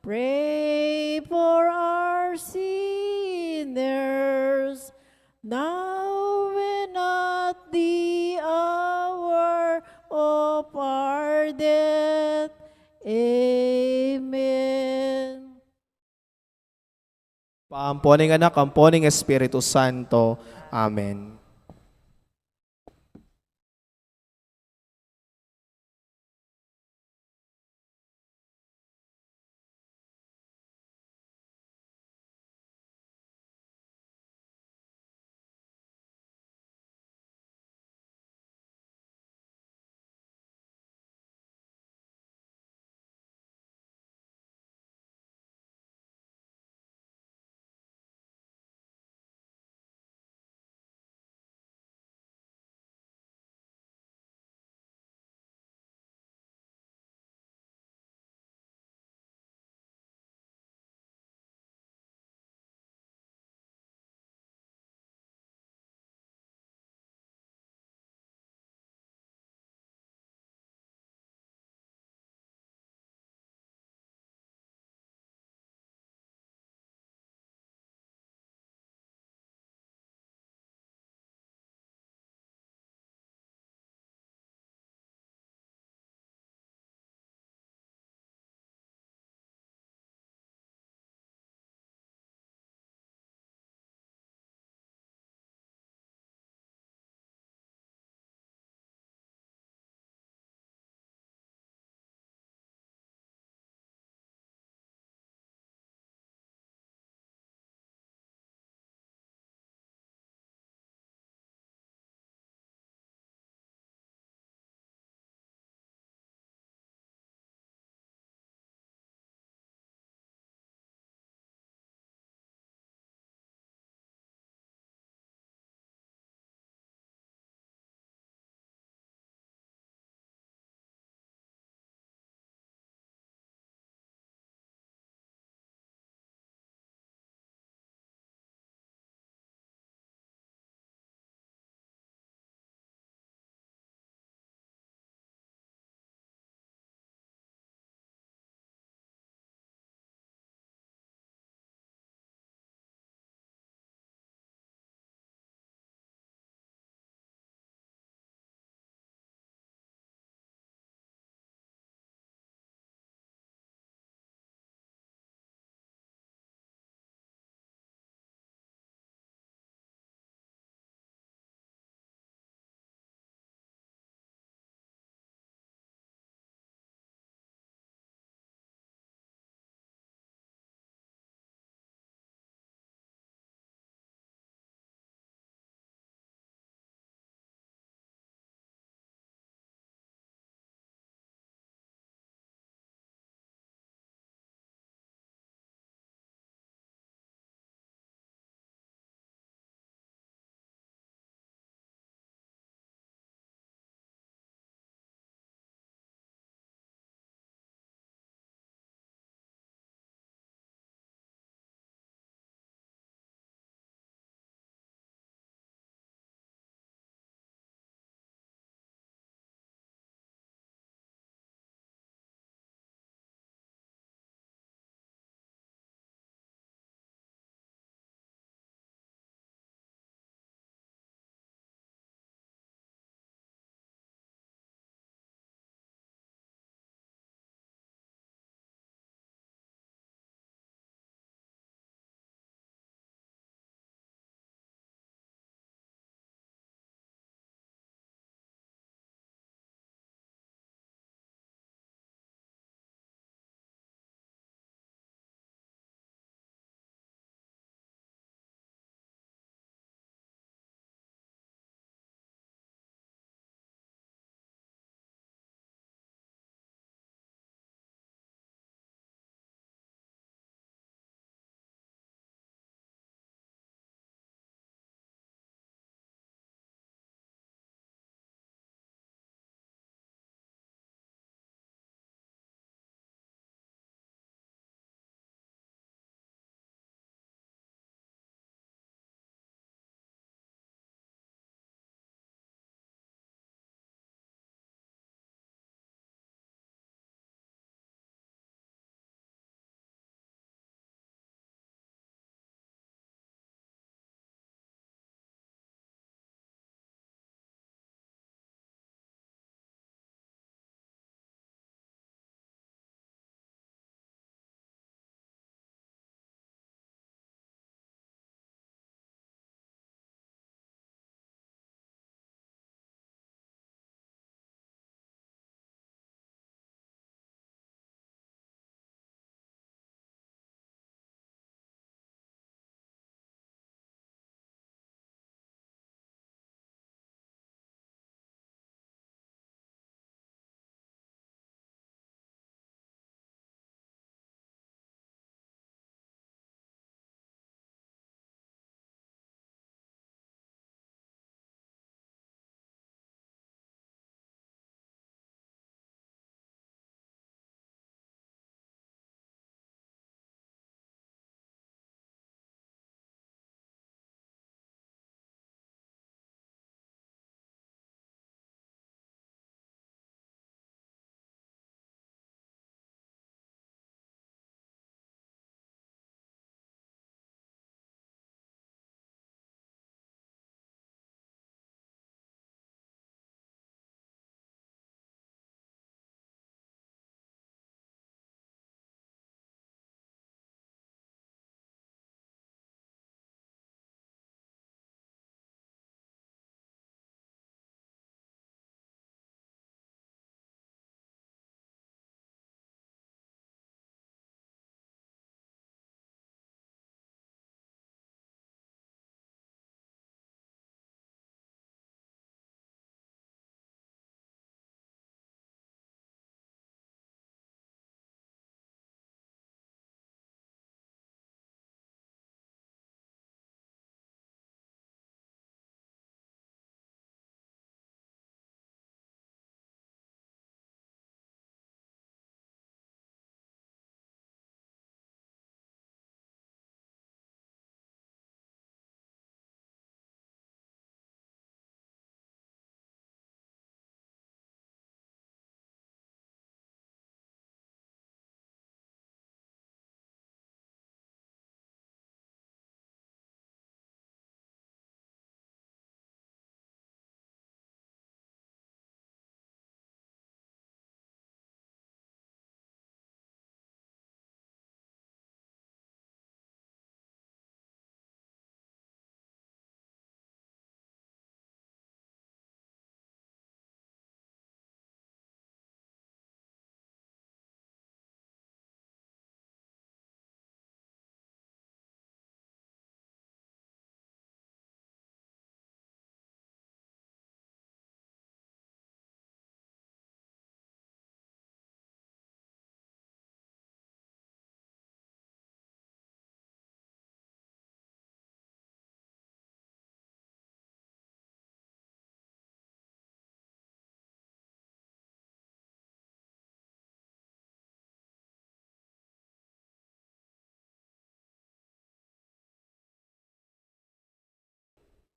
pray for our sinners, now and at the hour of our death. Amen. Paamponing anak, amponing Espiritu Santo. Amen.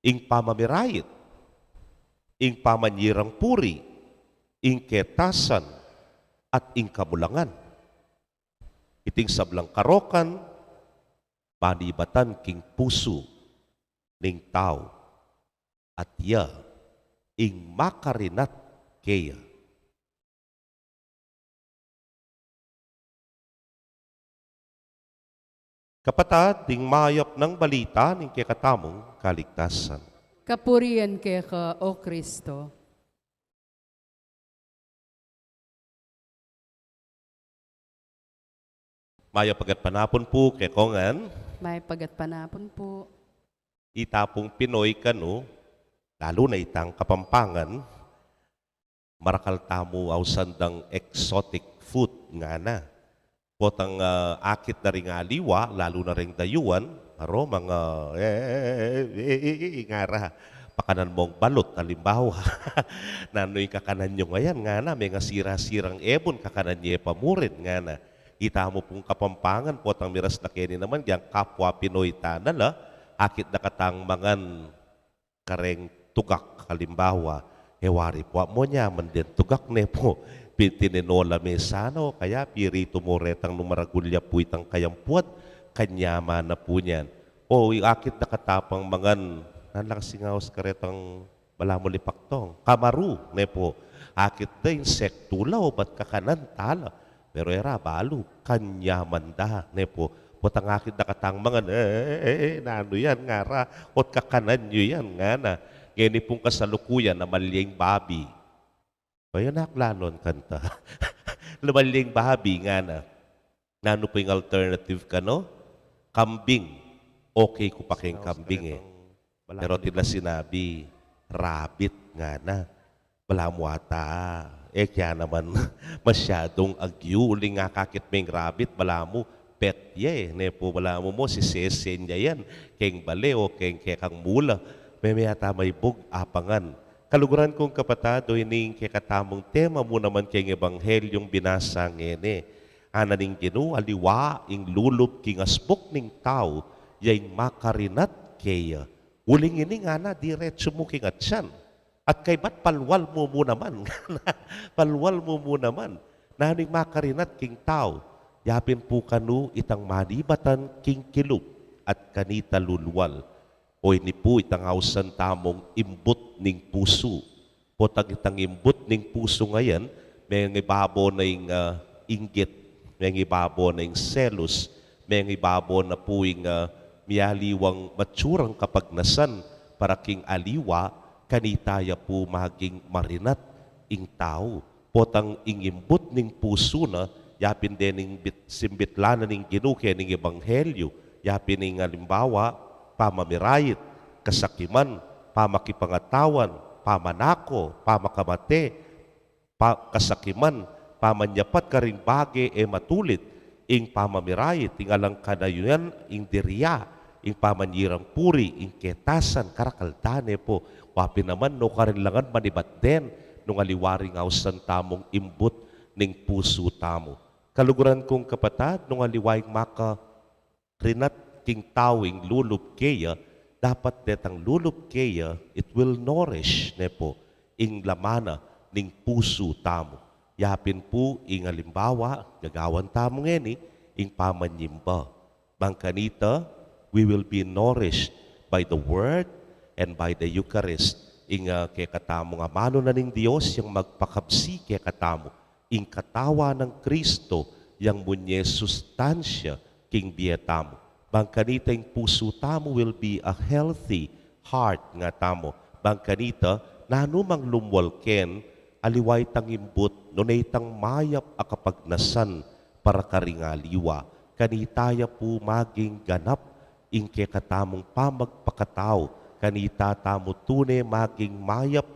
ing pamamirayit, ing pamanyirang puri, ing ketasan, at ing kamulangan. Iting sablang karokan, panibatan king puso, ning tao, at ya, ing makarinat keya. Kapatad, ding mayap ng balita ning kekatamong kaligtasan. Kapurian kay ka, O Kristo. Mayap pagat panapon po kay kongan, May pagatpanapon po. itapong Pinoy kano, lalo na itang Kapampangan, marakal tamo aw sandang exotic food nga na. Potang akit na ring aliwa, lalo na ring dayuan, aro mga ngara, pakanan mong balot, halimbawa, nano'y kakanan nyo ngayon, nga na, may nga sira-sirang ebon, kakanan niya pamurin, nga na. Kita mo pong Kapampangan, potang miras na kini naman, yang kapwa Pinoy tanala, akit na katangmangan kareng tugak, halimbawa, hewari po mo niya, man din tugak ne po, pintininola mesano, kaya pirito mo retang numaragulya po itang kayampuat, kanyama na po niyan. O akit na katapang mangan, nalakasingaos karetang balamulipaktong, kamaru ne po, akit na insektula o ba't kakanan tala, pero era balo, kanyaman da ne po, potang akit na katang mangan, nano yan nga ra, ot kakanan nyo yan nga na, gini pong kasalukuyan na malyeng babi. Kaya naklanon kanta. Lumalyeng babi nga na. Nano po yung alternative ka, no? Kambing. Okay ko pa kayong kambing eh. Pero tila sinabi, rabbit nga na. Wala mo ata. Kaya naman masyadong agyu. Uling nga kakit may rabbit, wala mo pet ye. Ne po, wala mo si sesen niya yan. Keng bale o keng kang mula. May ata may bug apangan. Kaluguran kong kapatado, ining kekatamong tema mo naman kay Ebanghelyong binasa ngene. Ananing ginu, aliwa, ing lulub, king asbok ning tao, yaing makarinat kaya. Uling ini nga na, diretso mo king atsan. At kay ba't palwal mo mo naman? Palwal mo mo naman. Naning makarinat king tao, yapin po kanu itang manibatan king kilub at kanita lulwal. O ini po itang hausan tamong imbut ning puso. Potag itang imbut ning puso ngayon, may ibabo na yung inggit, may ibabo na yung selos, may ibabo na po yung miyaliwang matsurang kapagnasan para king aliwa, kanitaya po maging marinat ing tao. Potang ingimbut ning puso na, yapin din ning simbitlanan ning ginuke ning ebanghelyo, yapin ning halimbawa, pamamirayit, kasakiman, pamakipangatawan, pamanako, pamakamate, kasakiman, pamanyapat ka ring bage matulit, ing pamamirayit, ing alang kanayunan, ing diriya, ing pamanyirang puri, ing ketasan, karakaltane po, wapi naman no karinlangan manibat din, nung aliwaring hausan tamong imbut ning puso tamo. Kaluguran kong kapatad, nung aliwaing maka rinat king tawing lulub kaya, dapat detang lulub kaya, it will nourish ne po, ing lamana ning puso tamo. Yapin po, ing halimbawa, gagawan tamo ngeni, ing pamanyimba. Bangkanita, we will be nourished by the Word and by the Eucharist. Ing kay katamo nga mano na ning Diyos, yung magpakabsi kay katamo. Ing katawa ng Kristo, yung munye sustansya, king bietamo. Bangkanita yung puso tamo will be a healthy heart nga tamo. Bangkanita, nanumang lumwalken, aliway tang imbut, nunay tang mayap akapagnasan para karingaliwa. Kanitaya po maging ganap, ing kekatamong pamagpakataw, kanita tamo tune maging mayap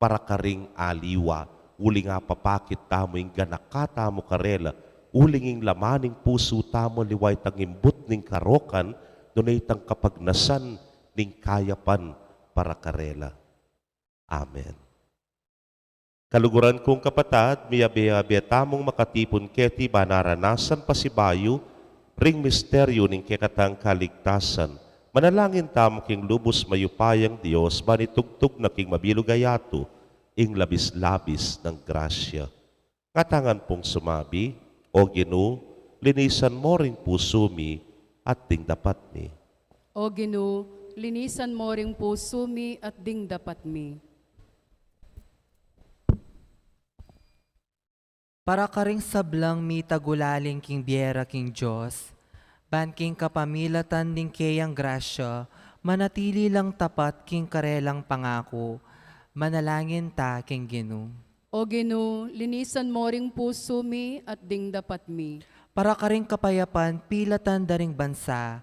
para karing aliwa. Uli nga papakit tamo yung ganakata mo karela, ulinging lamaning puso tamo liway tang imbut ning karokan, dunay tang kapagnasan ning kayapan para karela. Amen. Kaluguran kong kapatad, miyabe-yabe tamong makatipon keti ba naranasan pasibayo, ring misteryo ning kekatang kaligtasan, Manalangin tamo king lubos mayupayang Dios, manitugtog na king mabilugayato, ing labis-labis ng grasya. Katangan pong sumabi, O Ginoo, linisan mo ring puso mi at ding dapat mi. O Ginoo, linisan mo ring puso mi at ding dapat mi. Para ka ring sablang mi tagulaling king biera king Diyos, ban king kapamilatan ding kayang grasya, manatili lang tapat king karelang pangako, manalangin ta king Ginoo. O Ginoo, linisan mo ring puso mi at ding dapat mi. Para ka ring kapayapan pilatan daring bansa,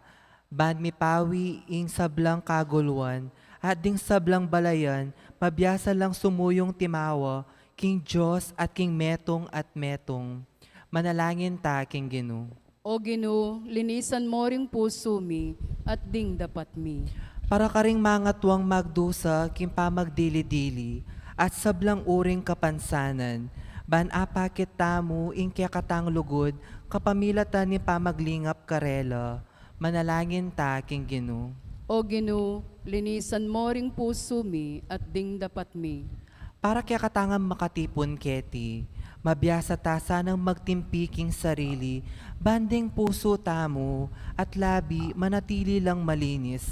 ban mi pawi ing sablang kaguluan, at ding sablang balayan, mabiyasa lang sumuyong timawa, king Diyos at king metong at metong, manalangin ta king Ginoo. O Ginoo, linisan mo ring puso mi at ding dapat mi. Para ka ring mga tuwang magdusa, king pamagdili-dili, at sablang uring kapansanan, ban apakit tamo ing kakatang lugod, kapamilatan ni pamaglingap karela, manalangin ta king Ginoo. O Ginoo, linisan mo ring puso mi at ding dapat mi. Para kaya katangang makatipon keti, mabiyasa ta sanang magtimpiking sarili, banding puso tamo, at labi manatili lang malinis.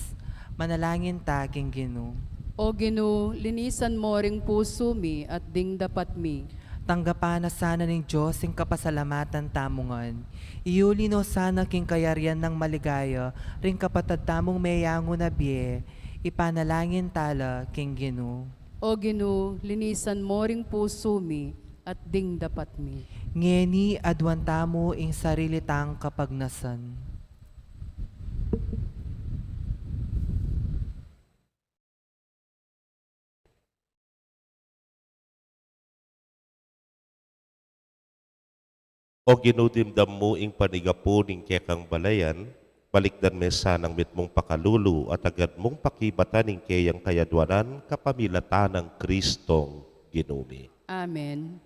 Manalangin ta king Ginoo. O Ginoo, linisan mo ring puso mi at ding dapat mi. Tanggapan na sana ng Diyos ang kapasalamatan tamungan. Iuli no sana king kayarian ng maligaya, ring kapatad tamong mayango na biye, ipanalangin tala king Ginoo. O Ginoo, linisan mo ring puso mi at ding dapat mi. Ngeni adwan tamo ing sarili tang kapagnasan. O ginudimdam mo ing panigapo ning kekang balayan, balikdan mesa ng mitmong pakalulu at agad mong pakibatan ning kayang kayadwanan kapamilatan ng Kristong Ginumi. Amen.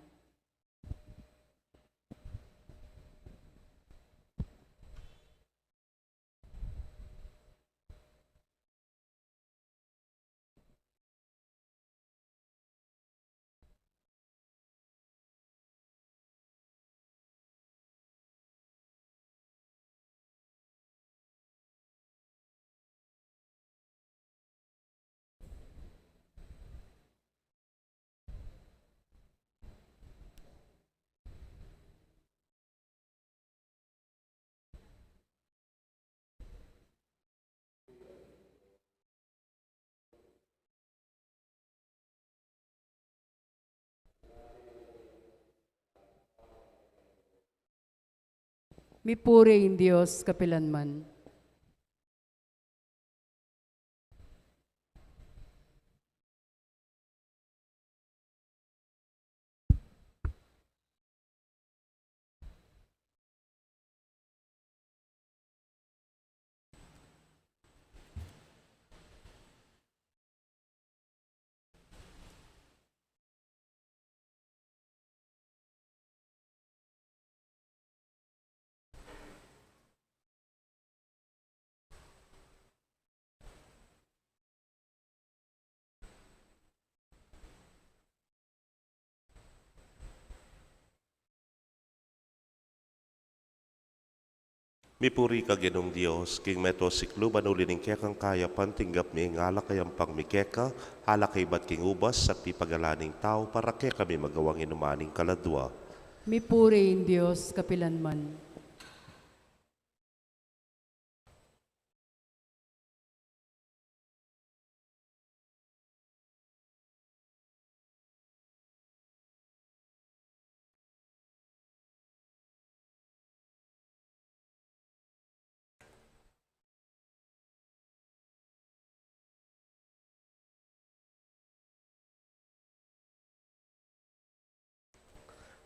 Mipuri in Dios kapilanman. Mipuri ka Ginong Dios, king meto sikluban ulining kekang kaya pantinggap mi ngala kayang pang mikeka, hala kay bat king ubas at pipagalaning tao para kaya kami magawang inumaning kaladwa. Mipuri in Dios kapilanman.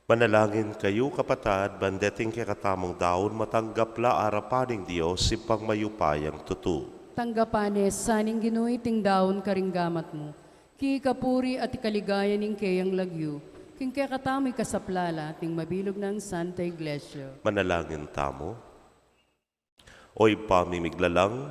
Manalangin kayo kapatad, bandeting kakatamong daon, matanggapla arapaning Diyos si pangmayupayang tutu. Tanggapanes, saning Ginoo ting daon karinggamat mo. Ki kapuri at ikaligaya ning kayang lagyo. King kaya katamoy kasaplala ting mabilog ng Santa Iglesia. Manalangin tamo. Oy pamimiglalang,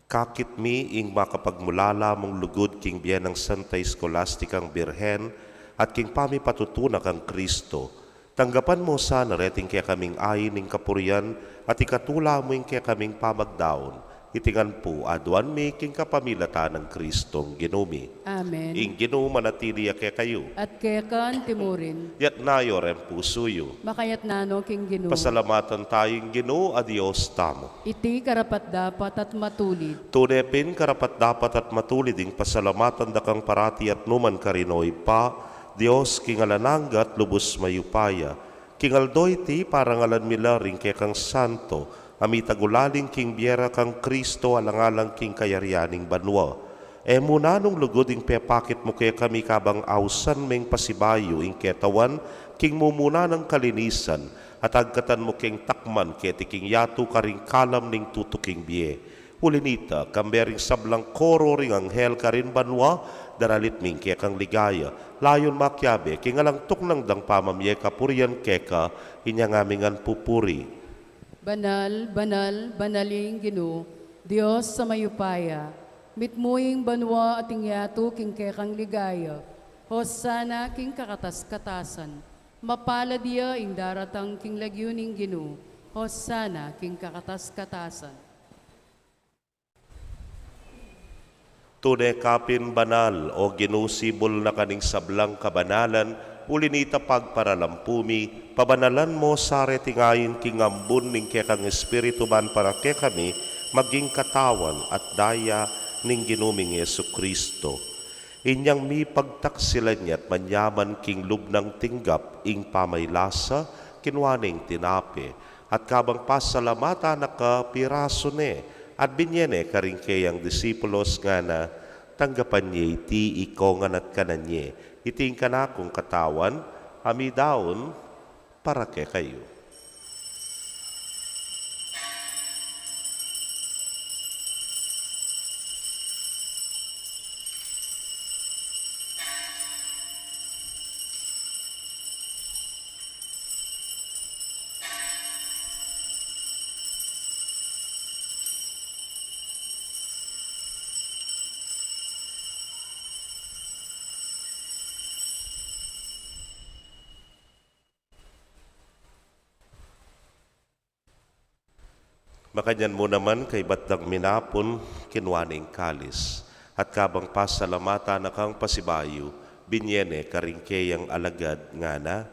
Kakit mi ing makapagmulala mong lugod king biyan ng Santa Scholasticang Birhen at king pami patutunak ang Kristo. Tanggapan mo sana reting kaya kaming ayin ning kapurian at ikatula mo ing kaya kaming pamagdaon. Itingan po aduan mi king kapamilata ng Kristong ginumi. Amen. Ing ginoo manatili kaya kayo. At kaya kan timurin, Yat nayo ren pusuyo. makayat nano king Ginoo. Pasalamatan tayong ginoo a Dios tamo. Iti karapat dapat at matulid. Tunepin karapat dapat at matulid ing pasalamatan dakang parati at numan karinoy pa, Dios kingalananggat lubos mayupaya. Kingaldoy ti parangalan milaring kay kang santo, amitagulaling king biera kang Kristo alangalang king kayaryaning banwa. E munanong lugoding pepakit mo kaya kami kabang ausan meng pasibayo ing ketawan, king mumuna ng kalinisan, at agkatan mo king takman keti king yato karing kalam ning tutuking biye. Ulinita, kambering sablang koro ring anghel karin banwa, daralit ming kaya kang ligaya. Layon makyabe, kingalang tuknang dang pamamye kapurian keka, inyangamingan pupuri. Banal, banal, banaling Ginoo, Dios sa mayupaya, mitmuing banwa at ingyato king kekang ligaya, Hosana king kakatas-katasan, mapalad iya ing daratang king lagyuning Ginoo, Hosana king kakatas-katasan. Tunay kapin banal o ginusibol na kaning sablang kabanalan, ulinita pagparalampumi, pabanalan mo sare tingayin king ambun ning kekang espiritu man para ke kami, maging katawan at daya ning ginuming Yesu Kristo. Inyang mi pagtaksilan niya at manyaman king lubnang tinggap ing pamaylasa, kinwaning tinape, at kabang pasalamata nakapiraso ne, at binyene karing kayang disipulos nga na tanggapan niya iti ikongan at kananye. Iting kanakong katawan, amidaon para kay kayo. Makanyan mo naman kay batdang minapon kinwaning kalis. At kabang pasalamata na kang pasibayo, binyene karingkeyang alagad nga na,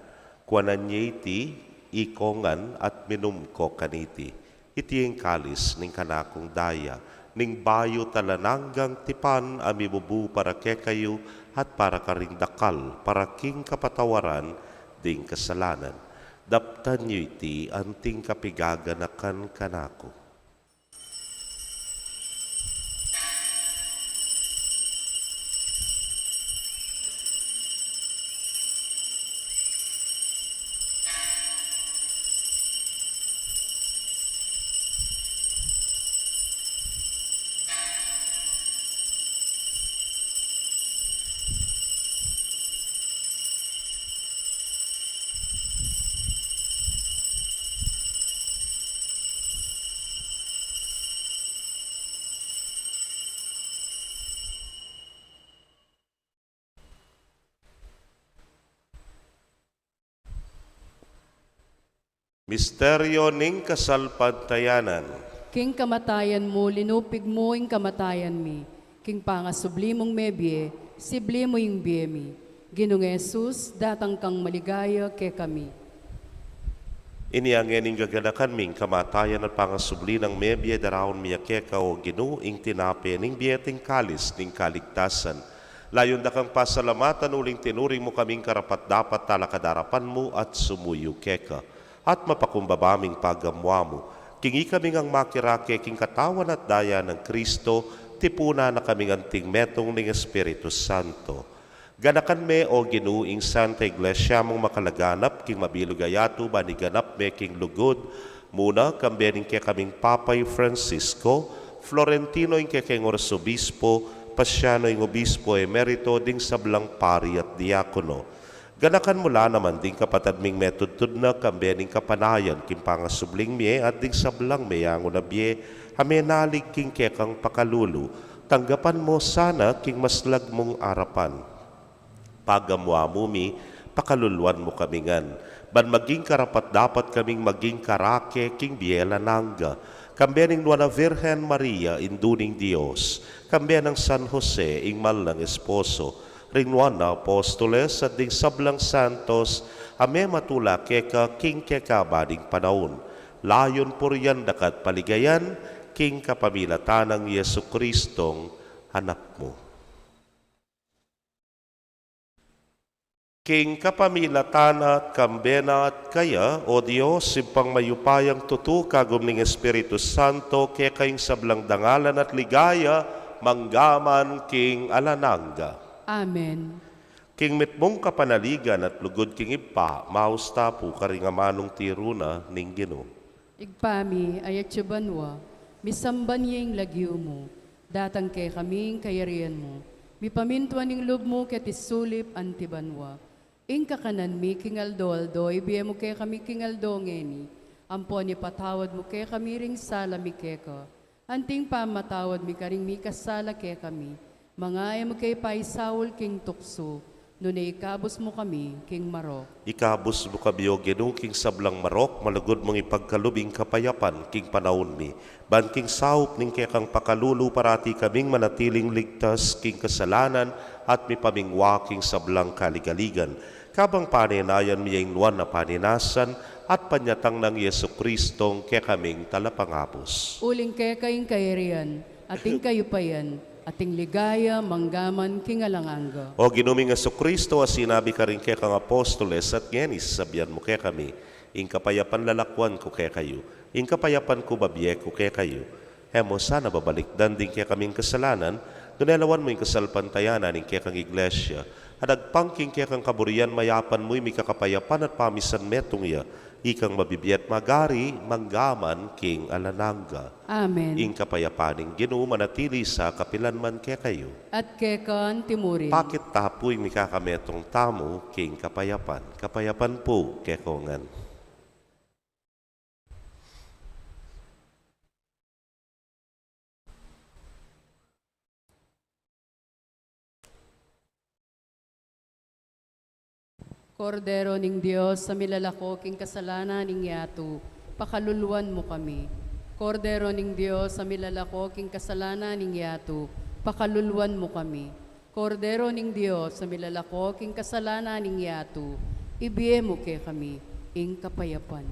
kuanan niya iti, ikongan at minumko kaniti. Iti ang kalis ning kanakong daya, ning bayo talananggang tipan amibubu para ke kayo at para karing dakal, para king kapatawaran ding kasalanan. Daptan niyo iti anting kapigaganakan kanako. Misteryo ning kasalpagtayanan. King kamatayan mo, linupig mo ing kamatayan mi. King pangasublimong mebye, siblimo ing biyemi. Ginong Jesus, datang kang maligaya ke kami. Iniangin ing gaganakan ming kamatayan at pangasubli ng mebye daraon miyakeka o ginu ing tinape ning biyeting kalis ning kaligtasan. Layon da kang pasalamatan uling tinuring mo kaming karapat dapat talakadarapan mo at sumuyo keka. At mapakumbabaming pagamwa mo. Kingi kaming ang makirake king katawan at daya ng Kristo, tipuna na kaming anting metong ng Espiritu Santo. Ganakan me o ginuing Santa Iglesia mong makalaganap, king mabilugayato baniganap me king lugod, muna kambening kaya kaming Papay Francisco, Florentino ing kaya king Orsobispo, Pasiano ing Obispo Emerito ding sablang pari at diakono. Ganakan mula naman ding kapatad ming metodtud na kambening kapanayan kim pangasubling miye at ding sablang meyango na biye hamenalig king kekang pakalulu. Tanggapan mo sana king maslag mong arapan. Pagamwa mumi, pakaluluan mo kamingan. Ban maging karapat dapat kaming maging karake king biela nangga. Kambening nuana Virgen Maria induning Dios. Kambenang San Jose ing malang esposo. Ring nuana apostoles at ding sablang santos. Ame matula keka king keka bading panahon. Layon puriyan dakat paligayan king kapamilatan ng Yesu Kristong anak mo. King kapamilatan at kambena at kaya, O Diyos, simpang mayupayang tutu kagum ning Espiritu Santo, kaya kayong sablang dangalan at ligaya, manggaman king alanangga. Amen. King mitmong kapanaligan at lugod king ipa, mausta po karingamanong tiruna ning Ginoo. Igpami ayat banwa, misamban yung lagyo mo, datang kay kaming kayarian mo, mipamintuan ning loob mo ket isulip antibanwa. Ing kakanan mi kingaldo-aldo, ibiye mo kay kami kingaldo ngeni, ampon ni patawad mo kay kami ring sala mi keka, anting pamatawad mi karing mi kasala kay kami, mga ay mo kay paisawol king tukso, nunay ikabos mo kami king marok. Ikabos mo kabiyo Ginoo king sablang marok, malugod mong ipagkalubing kapayapan king panahon mi. Ban king saup ning kekang pakalulu parati kaming manatiling ligtas king kasalanan at mi pamingwa king sablang kaligaligan. Kabang paninayan mi yung nuan na paninasan at panyatang ng Yesu Kristong kekaming talapangapos. Uling kay kayong kayarian, ating kayupayan, ating ligaya, manggaman, kingalanganga. O ginuming Yesu Kristo, sinabi ka rin kay kang apostoles at ngenis, sabihan mo kay kami, ing kapayapan lalakwan ko kay kayo, ing kapayapan ko babiye ko kay kayo. Hemo sana babalikdan din kay kaming kasalanan, dunelawan mo yung kasalpantayanan ing kay kang iglesia, hadagpangking kay kang kaburian mayapan mo'y may kakapayapan at pamisan metong ya, ikang mabibiyat magari, manggaman, king alanangga. Amen. Ing kapayapaning Ginoo manatili sa kapilanman kay kayo. At kekan timurin. Pakit tapoy mi kakametong tamo king kapayapan. Kapayapan po kekongan. Kordero ning Dios, sa milalako king kasalanan ning yato, pakaluluan mo kami. Kordero ning Dios, sa milalako king kasalanan ning yato, pakaluluan mo kami. Kordero ning Dios, sa milalako king kasalanan ning yato, ibiye mo kay kami, ing kapayapan.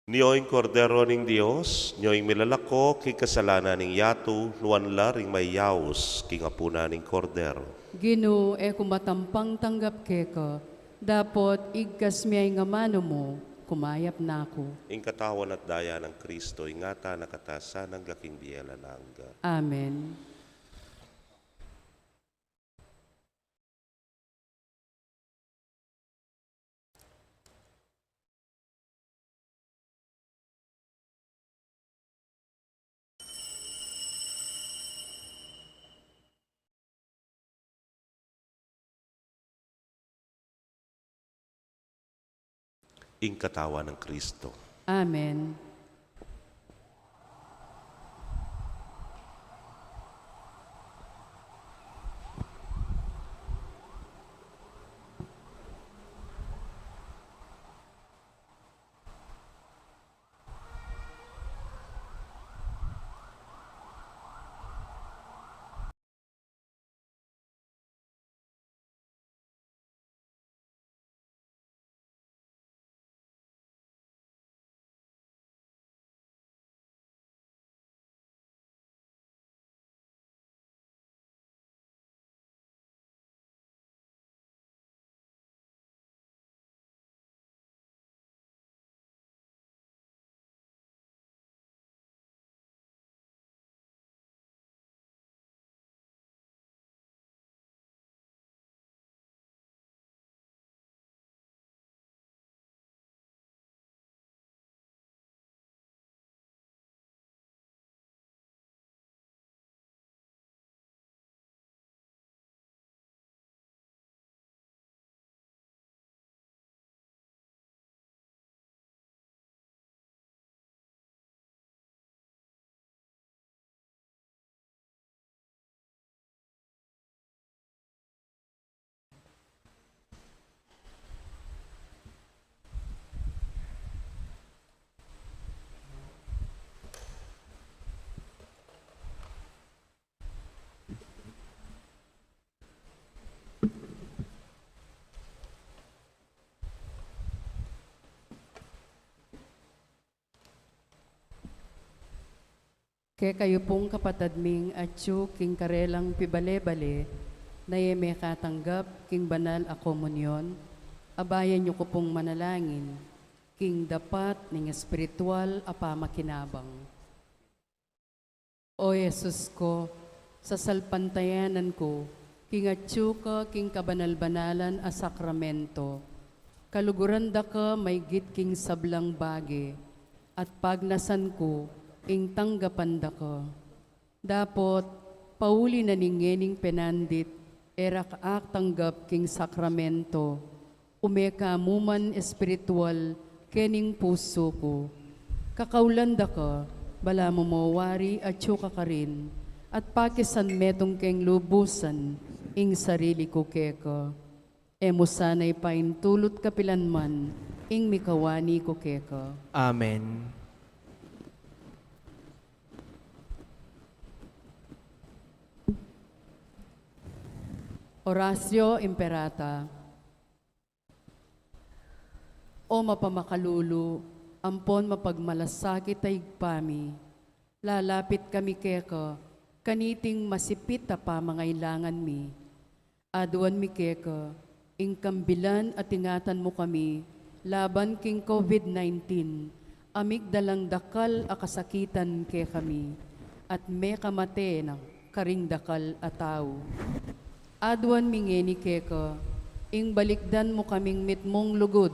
Niyoing kordero ning Dios, niyoing milalako king kasalanan ning yato, nuan laring may yaos king apuna ning kordero. Gino e kumatampang tanggap keka, dapot igkas miyay nga mano mo, kumayap na ako. Ing katawan at daya ng Kristo, ingata nakatasa ng gaking biyela nangga. Amen. Ing katawan ng Kristo. Amen. Kaya kayo pong kapatadming atyo king karelang pibale-bale, na may katanggap king banal a komunyon, abayan niyo ko pong manalangin, king dapat ning espiritual a pamakinabang. O Yesus ko, sa salpantayanan ko, king atyo ka king kabanal-banalan a sakramento, kaluguran da ka may git king sablang bagi, at pagnasan ko, ing tanggapan da ka. Dapot, pauli na ningening penandit, era kaak tanggap king sakramento, umeka muman espiritual, kening puso ko. Kakaulanda ka, bala mo mawari at syuka ka rin, at pakisan metong keng lubusan, ing sarili ko keka. Emo sana'y paintulot kapilanman, ing mikawani ko keka. Amen. Oratio Imperata. O mapamakalulu, ampon mapagmalasakit ay igpami, lalapit kami keka, kaniting masipit a pamangailangan mi. Aduan mi keka, ing kambilan at ingatan mo kami, laban king COVID-19, amig dalang dakal a kasakitan ke kami, at me kamate ng karing dakal a tao. Aduan mingeni keka, ing balikdan mo kaming mitmong lugod,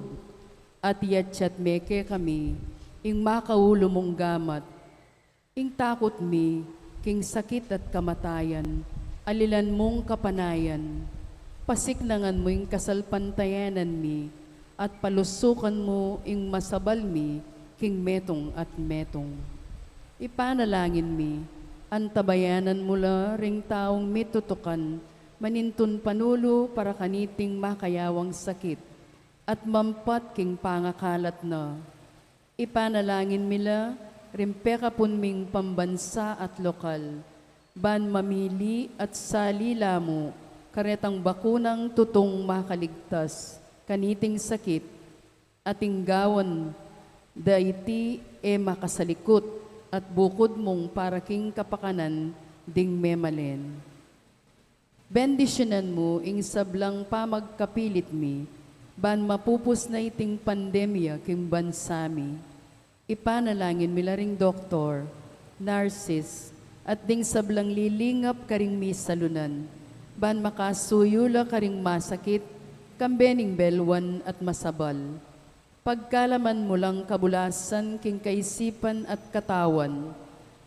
at yatsyat meke kami, ing makaulo mong gamat, ing takot mi, king sakit at kamatayan, alilan mong kapanayan, pasiknangan mo ing kasalpantayanan mi, at palusukan mo ing masabal mi, king metong at metong. Ipanalangin mi, antabayanan mula ring taong mitutukan, manintun panulo para kaniting makayawang sakit, at mampat king pangakalat na. Ipanalangin mila, rimpeka punming pambansa at lokal, ban mamili at salila mo, karetang bakunang tutong makaligtas, kaniting sakit, ating gawan, daiti makasalikot, at bukod mong para king kapakanan, ding memalen. Bendisyonan mo ing sablang pamagkapilit mi, ban mapupus na iting pandemya king bansami. Ipanalangin mila ring doktor, nurses, at ding sablang lilingap karing mi salunan, ban makasuyula karing masakit, kambening belwan at masabal. Pagkalaman mo lang kabulasan king kaisipan at katawan,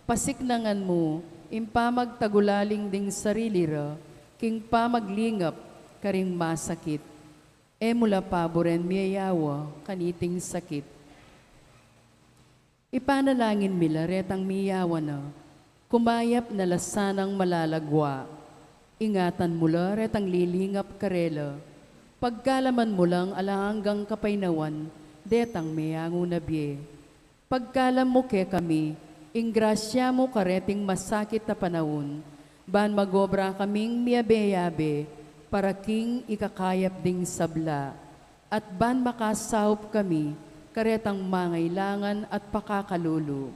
pasiknangan mo, impamagtagulaling ding sarili ra, king pamaglingap karing masakit. Mula paboren miyayawa, kaniting sakit. Ipanalangin mila retang miyawa na, kumayap na lasanang malalagwa. Ingatan mula retang lilingap karela, pagkalaman mo lang alahanggang kapainawan, detang miyango na biye. Pagkalam mo ke kami, ingrasya mo kareting masakit na panahon, ban magobra kaming miyabe-yabe, para king ikakayap ding sabla, at ban makasahop kami, karetang mangailangan at pakakalulu.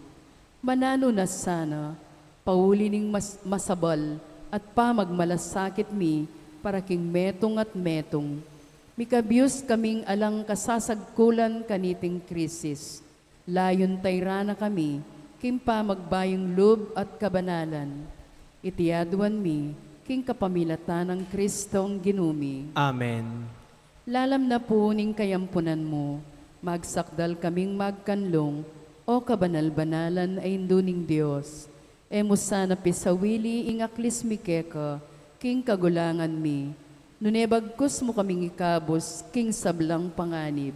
Manano na sana, pauli ning masabal, at pamagmalasakit mi, para king metong at metong. Mikabyus kaming alang kasasagkulan kaniting krisis. Layon tayrana kami, kimpa magbayong lub at kabanalan. Itiaduan mi, king kapamilatan ng Kristong ginumi. Amen. Lalam na po ning kayampunan mo, magsakdal kaming magkanlong, o kabanal-banalan ay induning Diyos. Emo sana pisawili ing aklis mi keka, king kagulangan mi. Nunebagkus mo kaming ikabos, king sablang panganib,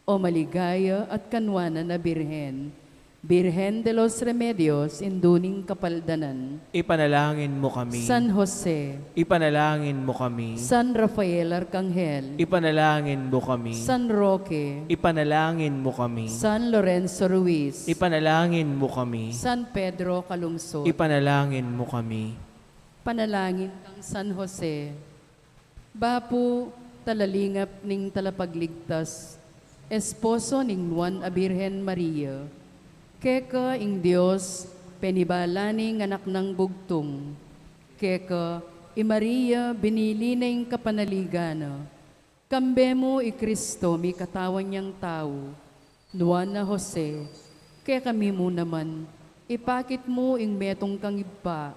o maligaya at kanwana na birhen. Birhen de los Remedios, induning kapaldanan. Ipanalangin mo kami. San Jose, Ipanalangin mo kami. San Rafael Arcangel, Ipanalangin mo kami. San Roque, Ipanalangin mo kami. San Lorenzo Ruiz, Ipanalangin mo kami. San Pedro Calungsod, Ipanalangin mo kami. panalangin kang San Jose. Bapo talalingap ning talapagligtas, esposo ning Juan a Birhen Maria, keka ing Dios, penibalaning anak ng bugtong, keka Maria binili na yung kapanaligana, kambe mo Kristo mi katawan niyang tao, nuan na Jose, kaya kami mo naman, ipakit mo ing metong kang iba,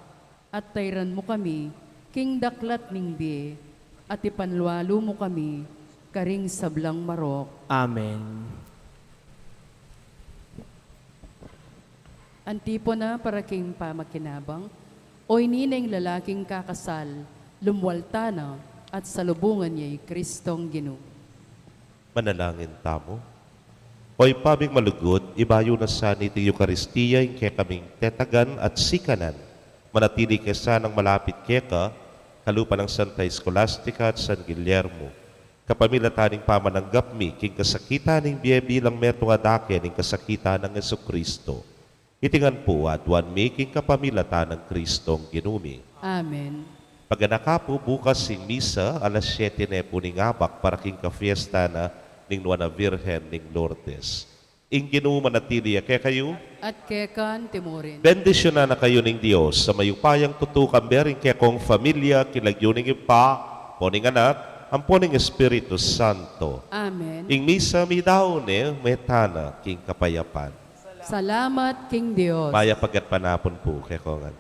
at tayran mo kami, king daklat ning bi, at ipanlualo mo kami, karing sablang marok. Amen. Antipona para king pamakinabang, oy nineng lalaking kakasal, lumwalta na, at salubungan niya'y Kristong Ginoo. Manalangin tamo. Oy paming malugod, ibayo na sa niti Eucharistia yung kaya kaming tetagan at sikanan. Manatili kesa ng malapit keka, kalupa ng Santa Escolastica at San Guillermo. Kapamilataning pamananggap mi, king kasakita ng biye bilang metong adake ng kasakita ng Jesucristo. Itingan po at one making kapamilatan ng Kristong Ginumi. Amen. Pagganaka po bukas si Misa, alas 7 na po ning abak para king ka-fiesta na ning Nuana Virgen ning Lourdes. Ing Ginoo manatili kaya kayo, At kekan timurin. bendisyon na kayo ning Dios sa mayupayang tutukan bering kaya kong familia, kilagyo ning ipa, poning anak, ang poning Espiritu Santo. Amen. Ing Misa mi daone, metana king kapayapan. Salamat, King Dios. Maya pagat panapon po kaya kongan.